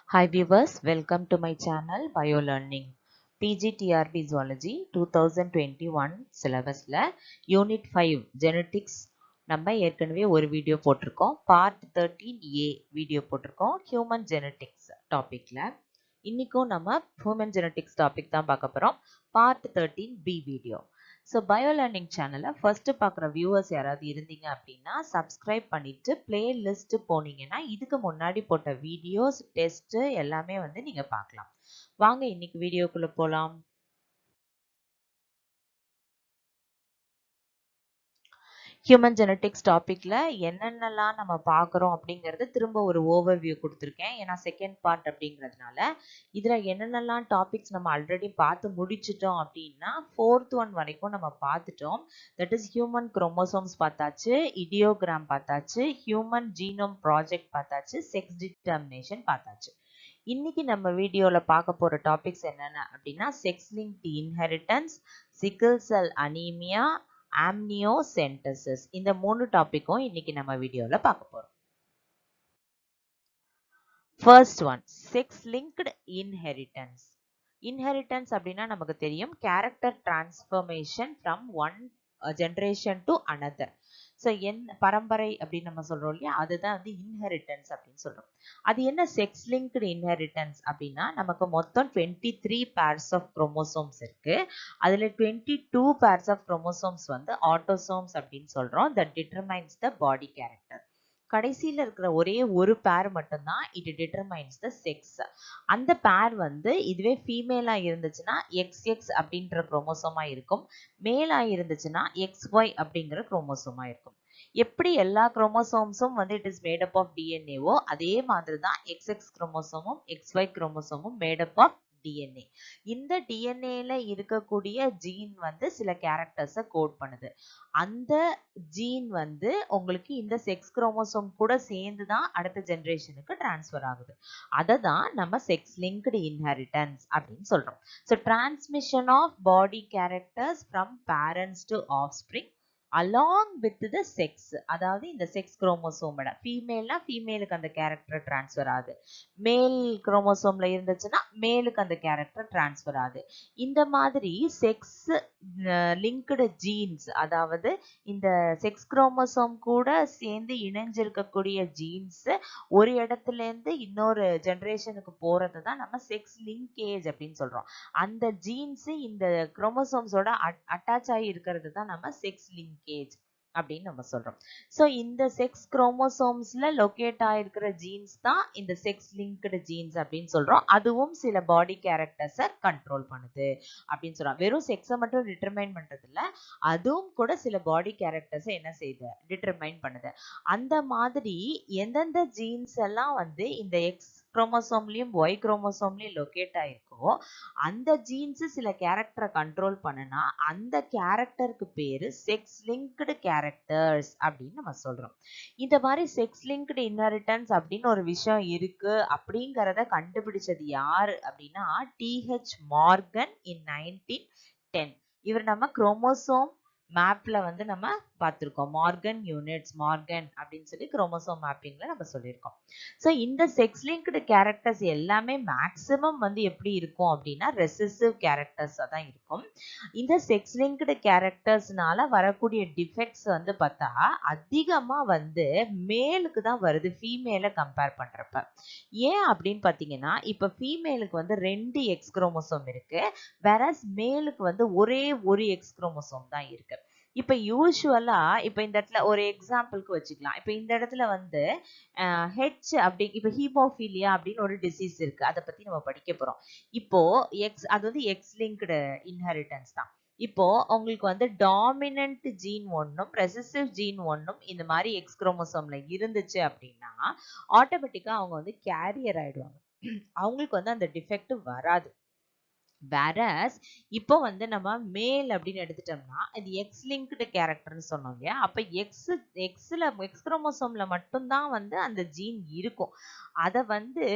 Hi viewers, welcome to my channel BioLearning. PGTRB Zoology 2021 syllabusல Unit 5 Genetics நம்ம ஏற்கனவே ஒரு video போட்டிருக்கோம். Part 13A வீடியோ போட்டிருக்கோம். Human Genetics டாபிக்ல. இன்னைக்கும் நம்ம Human Genetics டாபிக் தான் பார்க்க போறோம். Part 13B video. ஸோ பயோலேர்னிங் சேனலை ஃபர்ஸ்ட் பார்க்குற வியூவர்ஸ் யாராவது இருந்தீங்க அப்படின்னா சப்ஸ்கிரைப் பண்ணிட்டு பிளேலிஸ்ட் போனீங்கன்னா இதுக்கு முன்னாடி போட்ட வீடியோஸ் டெஸ்ட் எல்லாமே வந்து நீங்க பார்க்கலாம். வாங்க இன்னைக்கு வீடியோக்குள்ள போலாம். ஹியூமன் ஜெனட்டிக்ஸ் டாபிக்ல என்னென்னலாம் நம்ம பார்க்குறோம் அப்படிங்கிறது திரும்ப ஒரு ஓவர்வியூ கொடுத்துருக்கேன். ஏன்னா செகண்ட் பார்ட் அப்படிங்கிறதுனால இதில் என்னென்னலாம் டாபிக்ஸ் நம்ம ஆல்ரெடி பார்த்து முடிச்சிட்டோம் அப்படின்னா 4th ஒன் வரைக்கும் நம்ம பார்த்துட்டோம். தட் இஸ் ஹியூமன் குரோமோசோம்ஸ் பார்த்தாச்சு, இடியோகிராம் பார்த்தாச்சு, ஹியூமன் ஜீனோம் ப்ராஜெக்ட் பார்த்தாச்சு, செக்ஸ் டிட்டர்மினேஷன் பார்த்தாச்சு. இன்னைக்கு நம்ம வீடியோல பார்க்க போற டாபிக்ஸ் என்னென்ன அப்படின்னா sex linked inheritance, சிக்கிள் cell anaemia, ஆம்னியோசென்டசிஸ். இந்த 3 டாபிக்கும் இன்னைக்கு நம்ம வீடியோல பார்க்க போறோம். First one sex linked inheritance. Inheritance அப்படின்னா நமக்கு தெரியும் character transformation from one generation to another. So பரம்பரை அப்படின்னு நம்ம சொல்றோம் இல்லையா, அதுதான் வந்து இன்ஹெரிட்டன்ஸ் அப்படின்னு சொல்றோம். அது என்ன செக்ஸ் லிங்க்டு இன்ஹெரிட்டன்ஸ் அப்படின்னா நமக்கு மொத்தம் 23 பேர்ஸ் ஆஃப் குரோமோசோம்ஸ் இருக்கு. அதுல 22 பேர்ஸ் ஆஃப் குரோமோசோம்ஸ் வந்து ஆட்டோசோம்ஸ் அப்படின்னு சொல்றோம். That determines the body character. கடைசியில் இருக்கிற ஒரே ஒரு பேர் மட்டும்தான் இட் டிட்டர்மைன்ஸ் த செக்ஸ். அந்த பேர் வந்து இதுவே ஃபீமேலா இருந்துச்சுன்னா XX அப்படின்ற குரோமோசோமா இருக்கும், மேலா இருந்துச்சுன்னா XY அப்படிங்கிற குரோமோசோமா இருக்கும். எப்படி எல்லா குரோமோசோம்ஸும் வந்து இட் இஸ் மேடப் ஆஃப் டிஎன்ஏவோ அதே மாதிரி தான் XX குரோமோசோமும் XY குரோமோசோமும் மேடப் ஆஃப் டிஎன்ஏ. இந்த டிஎன்ஏல இருக்கக்கூடிய ஜீன் வந்து சில கேரக்டர்ஸை கோட் பண்ணுது. அந்த ஜீன் வந்து உங்களுக்கு இந்த செக்ஸ் குரோமோசோம் கூட சேர்ந்து தான் அடுத்த ஜெனரேஷனுக்கு டிரான்ஸ்ஃபர் ஆகுது. அதை தான் நம்ம செக்ஸ் லிங்க்டு இன்ஹெரிட்டன்ஸ் அப்படின்னு சொல்றோம். So transmission of body characters from parents to offspring along with the sex. அதாவது இந்த செக்ஸ் குரோமோசோமோட ஃபீமேல்னா ஃபீமேலுக்கு அந்த கேரக்டர் டிரான்ஸ்ஃபர் ஆகுது, மேல் குரோமோசோம்ல இருந்துச்சுன்னா மேலுக்கு அந்த கேரக்டர் டிரான்ஸ்ஃபர் ஆகுது. இந்த மாதிரி செக்ஸ் லிங்க்டு ஜீன்ஸ், அதாவது இந்த செக்ஸ் குரோமோசோம் கூட சேர்ந்து இணைஞ்சிருக்கக்கூடிய ஜீன்ஸ் ஒரு இடத்துல இருந்து இன்னொரு ஜெனரேஷனுக்கு போறது தான் நம்ம செக்ஸ் லிங்கேஜ் அப்படின்னு சொல்றோம். அந்த ஜீன்ஸ் இந்த குரோமோசோம்ஸோட அட்டாச் ஆகி இருக்கிறது தான் நம்ம செக்ஸ் லிங்கேஜ் அப்படின்னு நம்ம சொல்றோம். ஸோ இந்த செக்ஸ் குரோமோசோம்ஸ்ல லொகேட் ஆயிருக்கிற ஜீன்ஸ் தான் இந்த செக்ஸ் லிங்க்டு ஜீன்ஸ் அப்படின்னு சொல்றோம். அதுவும் சில பாடி கேரக்டர்ஸை கண்ட்ரோல் பண்ணுது அப்படின்னு சொல்றோம். வெறும் செக்ஸை மட்டும் டிட்டர்மைன் பண்றது இல்ல, அதுவும் கூட சில பாடி கேரக்டர்ஸை என்ன செய்யுது, டிட்டர்மைன் பண்ணுது. அந்த மாதிரி எந்தெந்த ஜீன்ஸ் எல்லாம் வந்து இந்த எக்ஸ் குரோமோசோம்லயும் ஒய் குரோமோசோம்லயும் லொகேட் ஆயிருக்கோ அந்த ஜீன்ஸ் சில கேரக்டரை கண்ட்ரோல் பண்ணுனா அந்த கேரக்டருக்கு பேரு செக்ஸ் லிங்க்டு கேரக்டர்ஸ் அப்படின்னு நம்ம சொல்றோம். இந்த மாதிரி செக்ஸ் லிங்க்டு இன்ஹெரிட்டன்ஸ் அப்படின்னு ஒரு விஷயம் இருக்கு அப்படிங்கிறத கண்டுபிடிச்சது யாரு அப்படின்னா TH மார்கன் இன் 1910. இவர் நம்ம குரோமோசோம் மேப்ல வந்து நம்ம பார்த்திருக்கோம். மார்கன் யூனிட்ஸ், மார்கன் அப்படின்னு சொல்லி குரோமோசோம் மேப்பிங்ல நம்ம சொல்லியிருக்கோம். ஸோ இந்த செக்ஸ் லிங்க்டு கேரக்டர்ஸ் எல்லாமே மேக்சிமம் வந்து எப்படி இருக்கும் அப்படின்னா ரெசசிவ் கேரக்டர்ஸாக தான் இருக்கும். இந்த செக்ஸ் லிங்க்டு கேரக்டர்ஸ்னால வரக்கூடிய டிஃபெக்ட்ஸ் வந்து பார்த்தா அதிகமாக வந்து மேலுக்கு தான் வருது ஃபீமேலை கம்பேர் பண்ணுறப்ப. ஏன் அப்படின்னு பார்த்தீங்கன்னா இப்போ ஃபீமேலுக்கு வந்து 2 எக்ஸ் குரோமோசோம் இருக்கு, வேறஸ் மேலுக்கு வந்து ஒரே ஒரு எக்ஸ் குரோமோசோம் தான் இருக்கு. இப்ப யூசுவலா இப்ப இந்த இடத்துல ஒரு எக்ஸாம்பிளுக்கு வச்சுக்கலாம். இப்ப இந்த இடத்துல வந்து ஹெச் அப்படி இப்ப ஹீமோஃபீலியா அப்படின்னு ஒரு டிசீஸ் இருக்கு, அதை பத்தி நம்ம படிக்க போறோம். இப்போ எக்ஸ் அது வந்து எக்ஸ் லிங்க்டு இன்ஹெரிட்டன்ஸ் தான். இப்போ உங்களுக்கு வந்து டாமினன்ட் ஜீன் ஒன்னும் ரெசசிவ் ஜீன் ஒன்னும் இந்த மாதிரி எக்ஸ் குரோமோசோம்ல இருந்துச்சு அப்படின்னா ஆட்டோமேட்டிக்கா அவங்க வந்து கேரியர் ஆயிடுவாங்க, அவங்களுக்கு வந்து அந்த டிஃபெக்ட் வராது. வேரஸ் இப்போ வந்து நம்ம மேல் அப்படின்னு எடுத்துட்டோம்னா இது எக்ஸ் லிங்க்டு கேரக்டர்னு சொன்னோம் இல்லையா, அப்ப எக்ஸ் குரோமோசோம்ல மட்டும்தான் வந்து அந்த ஜீன் இருக்கும். அதை வந்து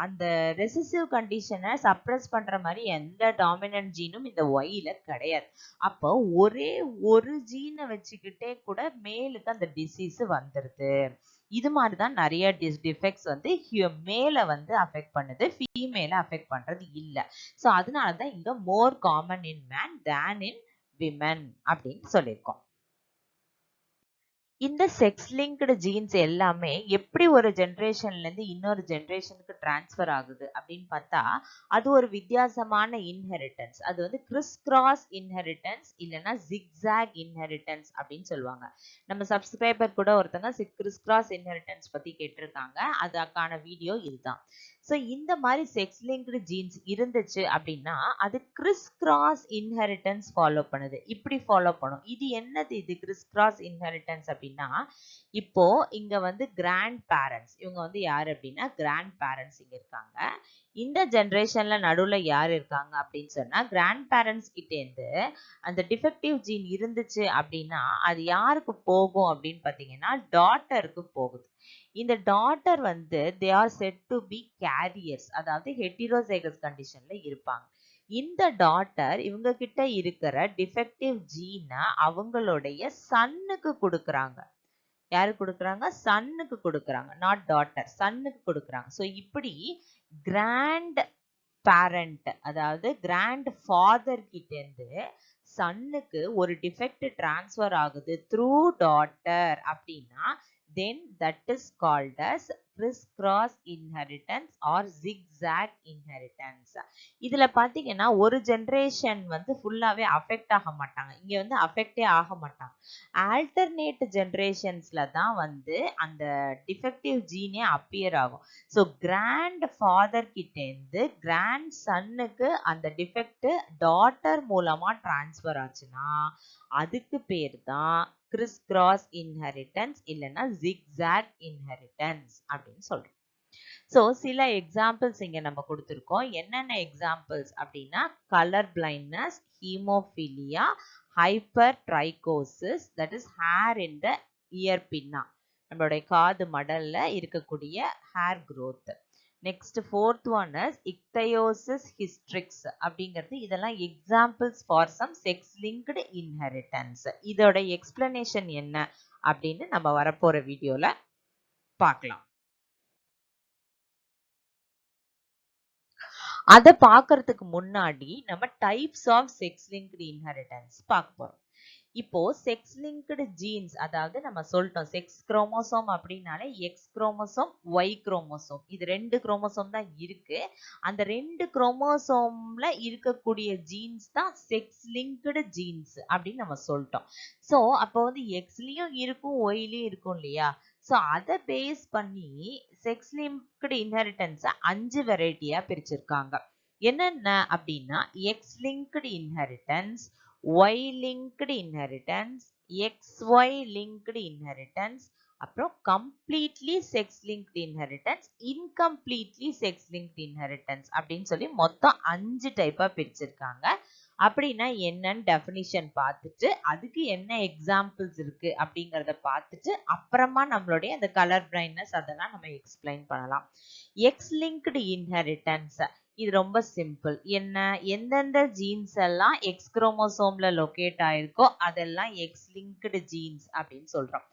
அந்த ரெசிசிவ் கண்டிஷனை சப்ரஸ் பண்ற மாதிரி எந்த டாமினன்ட் ஜீனும் இந்த ஒய்ல கிடையாது. அப்போ ஒரே ஒரு ஜீனை வச்சுக்கிட்டே கூட மேலுக்கு அந்த டிசீஸ் வந்துருது. இது மாதிரி தான் நிறைய டிஃபெக்ட்ஸ் வந்து மேல வந்து அஃபெக்ட் பண்ணுது, ஃபீமேல அஃபெக்ட் பண்றது இல்ல. ஸோ அதனால தான் இங்க மோர் common in man than in women அப்படின்னு சொல்லியிருக்கோம். இந்த செக்ஸ் லிங்க்டு ஜீன்ஸ் எல்லாமே எப்படி ஒரு ஜென்ரேஷன்ல இருந்து இன்னொரு ஜென்ரேஷனுக்கு டிரான்ஸ்ஃபர் ஆகுது அப்படின்னு பார்த்தா, அது ஒரு வித்தியாசமான இன்ஹெரிட்டன்ஸ். அது வந்து கிறிஸ் கிராஸ் இன்ஹெரிட்டன்ஸ் இல்லைன்னா ஜிக்ஸாக் இன்ஹெரிட்டன்ஸ் அப்படின்னு சொல்லுவாங்க. நம்ம சப்ஸ்கிரைபர் கூட ஒருத்தங்க கிறிஸ் கிராஸ் இன்ஹெரிட்டன்ஸ் பத்தி கேட்டிருக்காங்க. அதுக்கான வீடியோ இதுதான். ஸோ இந்த மாதிரி செக்ஸ் லிங்க்டு ஜீன்ஸ் இருந்துச்சு அப்படின்னா அது கிறிஸ் கிராஸ் இன்ஹெரிட்டன்ஸ் ஃபாலோ பண்ணுது. இப்படி ஃபாலோ பண்ணும். இது என்னது? இது கிறிஸ் கிராஸ் இன்ஹெரிட்டன்ஸ் அப்படின்னா, இப்போ இங்க வந்து கிராண்ட் பேரண்ட்ஸ், இவங்க வந்து யாரு அப்படின்னா கிராண்ட் பேரண்ட்ஸ் இங்க இருக்காங்க. இந்த ஜென்ரேஷன்ல நடுவுல யார் இருக்காங்க அப்படின்னு சொன்னா கிராண்ட் பேரண்ட்ஸ் கிட்ட இருந்து அந்த டிஃபெக்டிவ் ஜீன் இருந்துச்சு அப்படின்னா அது யாருக்கு போகும் அப்படின்னு பாத்தீங்கன்னா டாட்டருக்கு போகுது. இந்த டாட்டர் வந்து they are set to be carriers, அதாவது ஹெட்டிரோசைகஸ் கண்டிஷன்ல இருப்பாங்க. இந்த டாட்டர் இவங்க கிட்ட இருக்கிற டிஃபெக்டிவ் ஜீனை அவங்களுடைய சன்னுக்கு கொடுக்குறாங்க. யாரு கொடுக்குறாங்க? சன்னுக்கு கொடுக்குறாங்க, நாட் டாட்டர், சன்னுக்கு கொடுக்குறாங்க. ஸோ இப்படி கிராண்ட் பேரண்ட், அதாவது கிராண்ட் ஃபாதர் கிட்ட இருந்து சன்னுக்கு ஒரு டிஃபெக்ட் டிரான்ஸ்ஃபர் ஆகுது த்ரூ டாட்டர் அப்படின்னா then that is called as criss-cross inheritance or zigzag inheritance. இதுல பாத்தீங்கன்னா ஒரு ஜெனரேஷன் வந்து ஃபுல்லாவே அஃபெக்ட் ஆக மாட்டாங்க, இங்க வந்து அஃபெக்டே ஆக மாட்டாங்க. ஆல்டர்னேட் ஜெனரேஷன்ஸ்ல தான் வந்து அந்த டிஃபெக்டிவ் ஜீனே அப்பியர் ஆகும். ஸோ கிராண்ட் ஃபாதர் கிட்ட இருந்து கிராண்ட் சன்னுக்கு அந்த டிஃபெக்ட் டாட்டர் மூலமா டிரான்ஸ்ஃபர் ஆச்சுன்னா அதுக்கு பேர் தான் கிறிஸ் கிராஸ் இன்ஹெரிட்டன்ஸ் இல்லைன்னா ஜிக்ஸாக் இன்ஹெரிட்டன்ஸ் அப்படின்னு சொல்றோம். ஸோ சில எக்ஸாம்பிள்ஸ் இங்க நம்ம கொடுத்துருக்கோம். என்னென்ன எக்ஸாம்பிள்ஸ் அப்படின்னா colour blindness, haemophilia, hypertrichosis, that is hair in the ear pinna, நம்மளுடைய காது மடல்ல இருக்கக்கூடிய hair growth. Next fourth one is ichthyosis hystrix அப்படிங்கிறது. இதெல்லாம் examples for some sex linked inheritance. இதோட எக்ஸ்பிளனேஷன் என்ன அப்படின்னு நம்ம வரப்போற வீடியோல பார்க்கலாம். அதை பார்க்கறதுக்கு முன்னாடி நம்ம types of sex linked inheritance பார்க்க போறோம். இப்போ செக்ஸ் லிங்க்டு ஜீன்ஸ், அதாவது நம்ம சொல்லிட்டோம் செக்ஸ் குரோமோசோம் அப்படின்னாலே எக்ஸ் குரோமோசோம், ஒய் குரோமோசோம், இது 2 குரோமோசோம் தான் இருக்கு. அந்த 2 குரோமோசோம்ல இருக்கக்கூடிய ஜீன்ஸ் தான் செக்ஸ் லிங்க்டு ஜீன்ஸ் அப்படின்னு நம்ம சொல்லிட்டோம். ஸோ அப்போ வந்து எக்ஸ்லயும் இருக்கும், ஒய்லயும் இருக்கும் இல்லையா? ஸோ அதை பேஸ் பண்ணி செக்ஸ் லிங்க்டு இன்ஹெரிட்டன்ஸை 5 வெரைட்டியா பிரிச்சிருக்காங்க. என்னென்ன அப்படின்னா X linked inheritance, Y linked inheritance, XY linked inheritance, அப்புறம் completely sex linked inheritance, incompletely sex linked inheritance அப்படின்னு சொல்லி மொத்தம் 5 டைப்பா பிரிச்சிருக்காங்க. அப்படின்னா என்னன்னு டெஃபினிஷன் பார்த்துட்டு அதுக்கு என்ன எக்ஸாம்பிள்ஸ் இருக்கு அப்படிங்கறத பார்த்துட்டு அப்புறமா நம்மளுடைய அந்த கலர் பிளைண்ட்னஸ் அதெல்லாம் நம்ம எக்ஸ்பிளைன் பண்ணலாம். எக்ஸ் லிங்க்டு இன்ஹெரிட்டன்ஸ் இது ரொம்ப சிம்பிள். என்ன, எந்தெந்த ஜீன்ஸ் எல்லாம் எக்ஸ் குரோமோசோம்ல லொகேட் ஆயிருக்கோ அதெல்லாம் எக்ஸ் லிங்க்டு ஜீன்ஸ் அப்படின்னு சொல்றோம்.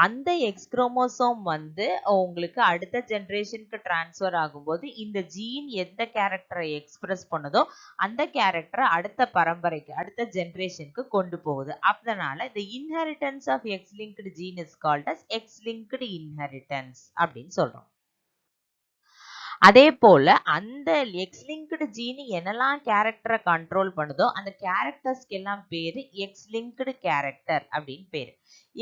அந்த எக்ஸ் குரோமோசோம் வந்து உங்களுக்கு அடுத்த ஜெனரேஷனுக்கு டிரான்ஸ்ஃபர் ஆகும்போது இந்த ஜீன் எந்த கேரக்டரை எக்ஸ்பிரஸ் பண்ணுதோ அந்த கேரக்டரை அடுத்த பரம்பரைக்கு, அடுத்த ஜெனரேஷனுக்கு கொண்டு போகுது. அதனால the inheritance of X-linked gene is called as X-linked inheritance அப்படின்னு சொல்றோம். அதே போல அந்த எக்ஸ் லிங்க்டு ஜீன் என்னெல்லாம் கேரக்டரை கண்ட்ரோல் பண்ணுதோ அந்த கேரக்டர்ஸ்க்கு எல்லாம் பேரு எக்ஸ் லிங்க்டு கேரக்டர் அப்படின்னு பேரு.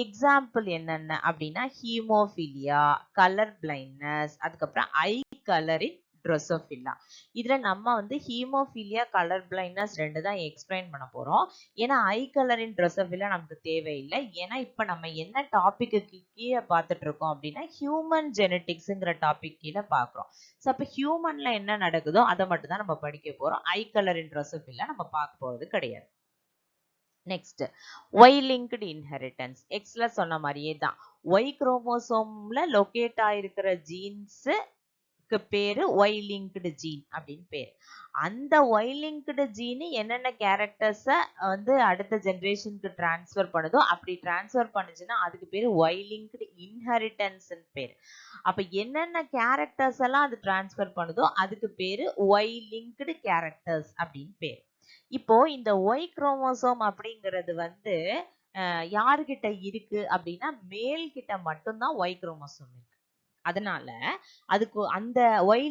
எக்ஸாம்பிள் என்னென்ன அப்படின்னா ஹீமோஃபிலியா, கலர் பிளைண்ட்னஸ், அதுக்கப்புறம் ஐ கலரின் ட்ரோசோஃபிலா. இதுல நம்ம வந்து ஹீமோஃபிலியா, கலர் பிளைண்ட்னஸ் 2 தான் எக்ஸ்பிளைன் பண்ண போறோம். ஏன்னா ஐ கலரின் ட்ரோசோஃபிலா நமக்கு தேவையில்லை. ஏன்னா இப்ப நம்ம என்ன டாபிக்கு கீழே பார்த்துட்டு இருக்கோம் அப்படின்னா ஹியூமன் ஜெனட்டிக்ஸ்ங்கிற டாபிக் கீழே பார்க்கிறோம். ஸோ அப்போ ஹியூமன்ல என்ன நடக்குதோ அதை மட்டும் தான் நம்ம படிக்க போறோம். ஐ கலரின் ட்ரோசோஃபிலா நம்ம பார்க்க போறது கிடையாது. Next Y linked inheritance. எக்ஸ்ல சொன்ன மாதிரியே தான் ஒய் குரோமோசோம்ல லொகேட் ஆயிருக்கிற ஜீன்ஸ் பேரு ஒய் லிங்க்டு ஜீன் அப்படின்னு பேரு. அந்த ஒய் லிங்க்டு ஜீன் என்னென்ன கேரக்டர்ஸ வந்து அடுத்த ஜெனரேஷனுக்கு டிரான்ஸ்ஃபர் பண்ணுதோ அப்படி டிரான்ஸ்ஃபர் பண்ணுச்சுன்னா அதுக்கு பேரு ஒய் லிங்க்டு இன்ஹெரிட்டன்ஸ் பேரு. அப்ப என்னென்ன கேரக்டர்ஸ் எல்லாம் அது டிரான்ஸ்ஃபர் பண்ணுதோ அதுக்கு பேரு ஒய் லிங்க்டு கேரக்டர்ஸ் அப்படின்னு பேரு. இப்போ இந்த ஒய் குரோமோசோம் அப்படிங்கிறது வந்து யாருகிட்ட இருக்கு அப்படின்னா மேல் கிட்ட மட்டும்தான் ஒய் குரோமோசோம் இருக்கு. அதனால அதுக்கு அந்த ஒய்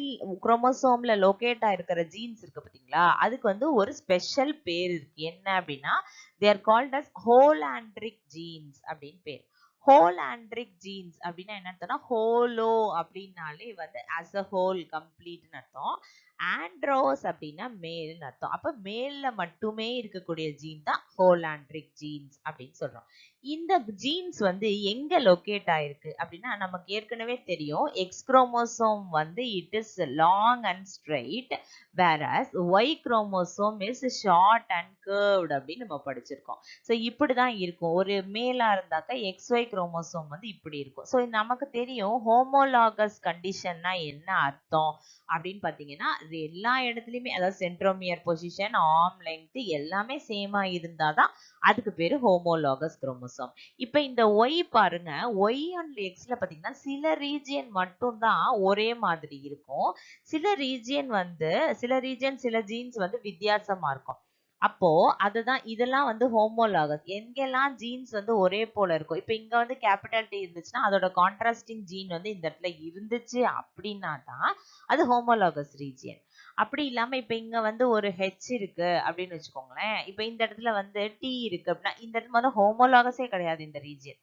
குரோமோசோம்ல லொகேட் ஆயிருக்கிற ஜீன்ஸ் இருக்கு பாத்தீங்களா, அதுக்கு வந்து ஒரு ஸ்பெஷல் பேர் இருக்கு. என்ன அப்படின்னா they are called as holandric genes அப்படின்னு பேர். ஹோலாண்ட்ரிக் ஜீன்ஸ் அப்படின்னா என்ன அர்த்தம்னா, ஹோலோ அப்படின்னாலே வந்து as a whole கம்ப்ளீட்னு அர்த்தம். ஆண்ட்ரோஸ் அப்படின்னா மேல்னு அர்த்தம். அப்ப மேல்ல மட்டுமே இருக்கக்கூடிய ஜீன் தான் ஹோலாண்ட்ரிக் ஜீன்ஸ் அப்படின்னு சொல்றோம். இந்த ஜீன்ஸ் வந்து எங்க லொகேட் ஆயிருக்கு அப்படின்னா, நமக்கு ஏற்கனவே தெரியும் எக்ஸ் குரோமோசோம் வந்து it is long and straight, whereas Y chromosome is short and curved அப்படின்னு நம்ம படிச்சிருக்கோம். ஸோ இப்படிதான் இருக்கும். ஒரு மேலா இருந்தாக்க எக்ஸ் ஒய் குரோமோசோம் வந்து இப்படி இருக்கும். ஸோ நமக்கு தெரியும் ஹோமோலாகஸ் கண்டிஷன்னா என்ன அர்த்தம் அப்படின்னு பாத்தீங்கன்னா, எல்லா இடத்துலயுமே அதாவது சென்ட்ரோமியர் பொசிஷன், ஆர்ம் லெங்த் எல்லாமே சேமா இருந்தாதான் அதுக்கு பேரு ஹோமோலாகஸ் குரோமோசோம். இப்ப இந்த ஒய் பாருங்க, ஒய் அண்ட் எக்ஸ்ல பாத்தீங்கன்னா சில ரீஜியன் மட்டும் தான் ஒரே மாதிரி இருக்கும். சில ரீஜியன் சில ஜீன்ஸ் வந்து வித்தியாசமா இருக்கும். அப்போ அதுதான் இதெல்லாம் வந்து ஹோமோலாகஸ். எங்கெல்லாம் ஜீன்ஸ் வந்து ஒரே போல இருக்கும், இப்ப இங்க வந்து கேபிட்டல் டி இருந்துச்சுன்னா அதோட கான்ட்ராஸ்டிங் ஜீன் வந்து இந்த இடத்துல இருந்துச்சு அப்படின்னா தான் அது ஹோமோலாகஸ் ரீஜியன். அப்படி இல்லாம இப்ப இங்க வந்து ஒரு ஹெச் இருக்கு அப்படின்னு வச்சுக்கோங்களேன், இப்ப இந்த இடத்துல வந்து டி இருக்கு அப்படின்னா இந்த இடத்துல வந்து ஹோமோலாகஸே கிடையாது இந்த ரீஜியன்.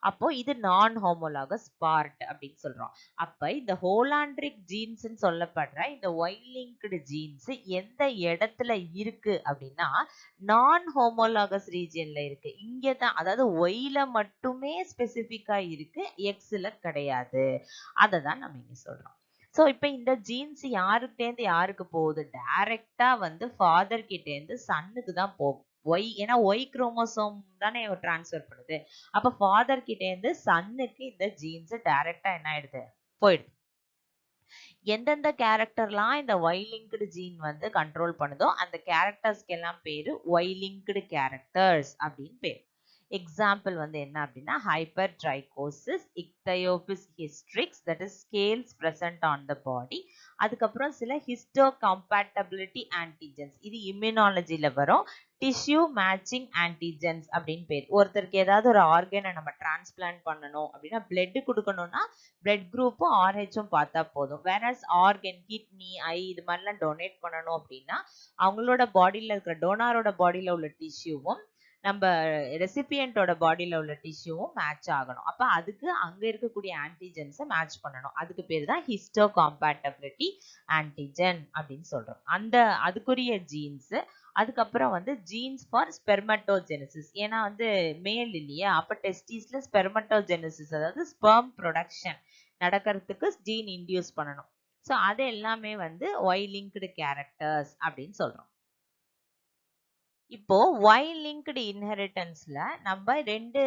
அப்போ இது நான் ஹோமோலாகஸ் பார்ட் அப்படின்னு சொல்றோம். அப்ப இந்த ஹோலாண்ட்ரிக் ஜீன்ஸ் சொல்லப்படுற இந்த ஒய் லிங்க்டு ஜீன்ஸ் எந்த இடத்துல இருக்கு அப்படின்னா நான் ஹோமோலாகஸ் ரீஜியன்ல இருக்கு. இங்கதான், அதாவது ஒய்ல மட்டுமே ஸ்பெசிபிக்கா இருக்கு, எக்ஸ்ல கிடையாது. அதை தான் நம்ம இங்க சொல்றோம். சோ இப்ப இந்த ஜீன்ஸ் யாருக்கிட்டேருந்து யாருக்கு போகுது, டைரக்டா வந்து ஃபாதர் கிட்ட இருந்து சன்னுக்கு தான் போகும். ஒய், ஏன்னா ஒய் குரோமோசோம் தானே டிரான்ஸ்ஃபர் பண்ணுது. அப்ப ஃபாதர் கிட்ட இருந்து சன்னுக்கு இந்த ஜீன்ஸ் டைரக்டா என்ன ஆயிடுது, போயிடுது. எந்தெந்த கேரக்டர்லாம் இந்த ஒய் லிங்க்டு ஜீன் வந்து கண்ட்ரோல் பண்ணுதோ அந்த கேரக்டர்ஸ்க்கு எல்லாம் பேரு ஒய் லிங்க்டு கேரக்டர்ஸ் அப்படின்னு பேரு. எக்ஸாம்பிள் வந்து என்ன அப்படின்னா ஹைப்பர்ட்ரைகோசிஸ், இக்தயோபிஸ் ஹிஸ்ட்ரிக்ஸ், that is scales present on the body. அதுக்கப்புறம் சில ஹிஸ்டோகம்பேட்டபிலிட்டி ஆன்டிஜென்ஸ், இது இம்யூனாலஜில வரும். டிஷ்யூ மேட்சிங் ஆன்டிஜென்ஸ் அப்படின்னு பேர். ஒருத்தருக்கு ஏதாவது ஒரு ஆர்கனை நம்ம டிரான்ஸ்பிளான்ட் பண்ணணும் அப்படின்னா பிளட் கொடுக்கணும்னா பிளட் குரூப்பும் ஆர்ஹெச்சும் பார்த்தா போதும். வேறஸ் ஆர்கன், கிட்னி, ஐ இது மாதிரிலாம் டொனேட் பண்ணணும் அப்படின்னா அவங்களோட பாடியில இருக்கிற டோனாரோட பாடியில உள்ள டிஷ்யூவும் நம்ம ரெசிபியன்ட்டோட பாடியில உள்ள டிஷ்யூவும் மேட்ச் ஆகணும். அப்ப அதுக்கு அங்க இருக்கக்கூடிய ஆன்டிஜென்ஸை மேட்ச் பண்ணணும். அதுக்கு பேர் தான் ஹிஸ்டோகாம்பேட்டபிலிட்டி ஆன்டிஜென் அப்படின்னு சொல்றோம். அந்த அதுக்குரிய ஜீன்ஸ். அதுக்கப்புறம் வந்து ஜீன்ஸ் ஃபார் ஸ்பெர்மட்டோஜெனசிஸ், ஏன்னா வந்து மேல் இல்லையா, அப்ப டெஸ்டிஸ்ல ஸ்பெர்மட்டோஜெனசிஸ் அதாவது ஸ்பெர்ம் ப்ரொடக்ஷன் நடக்கிறதுக்கு ஜீன் இன்டியூஸ் பண்ணணும். ஸோ அது எல்லாமே வந்து ஒய் லிங்க்டு கேரக்டர்ஸ் அப்படின்னு சொல்றோம். இப்போ ஒய் லிங்க்டு இன்ஹெரிட்டன்ஸ்ல நம்ம ரெண்டு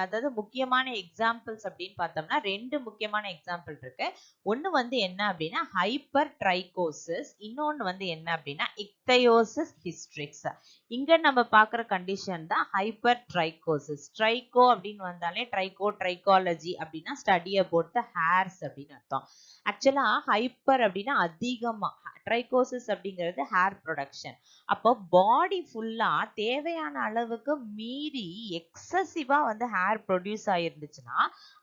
அதாவது முக்கியமான எக்ஸாம்பிள்ஸ் அப்படின்னு பார்த்தோம்னா ரெண்டு முக்கியமான எக்ஸாம்பிள் இருக்கு. ஒன்னு வந்து என்ன அப்படின்னா ஹைப்பர் ட்ரைகோசிஸ், இன்னொன்னு வந்து என்ன அப்படின்னா இக்தயோசிஸ் ஹிஸ்ட்ரிக்ஸ். இங்க நம்ம பார்க்குற கண்டிஷன் தான் ஹைப்பர் ட்ரைகோசிஸ். ட்ரைகோ அப்படின்னு வந்தாலே ட்ரைகாலஜி அப்படின்னா ஸ்டடி அபவுட் த ஹேர்ஸ் அப்படின்னு அர்த்தம். ஆக்சுவலா ஹைப்பர் அப்படின்னா அதிகமா, ட்ரைகோசிஸ் அப்படிங்கிறது ஹேர் ப்ரொடக்ஷன். அப்போ பாடி ஃபுல்லா தேவையான அளவுக்கு மீறி எக்ஸசிவா வந்து ஹேர் ப்ரொடியூஸ் ஆயிருந்துச்சுன்னா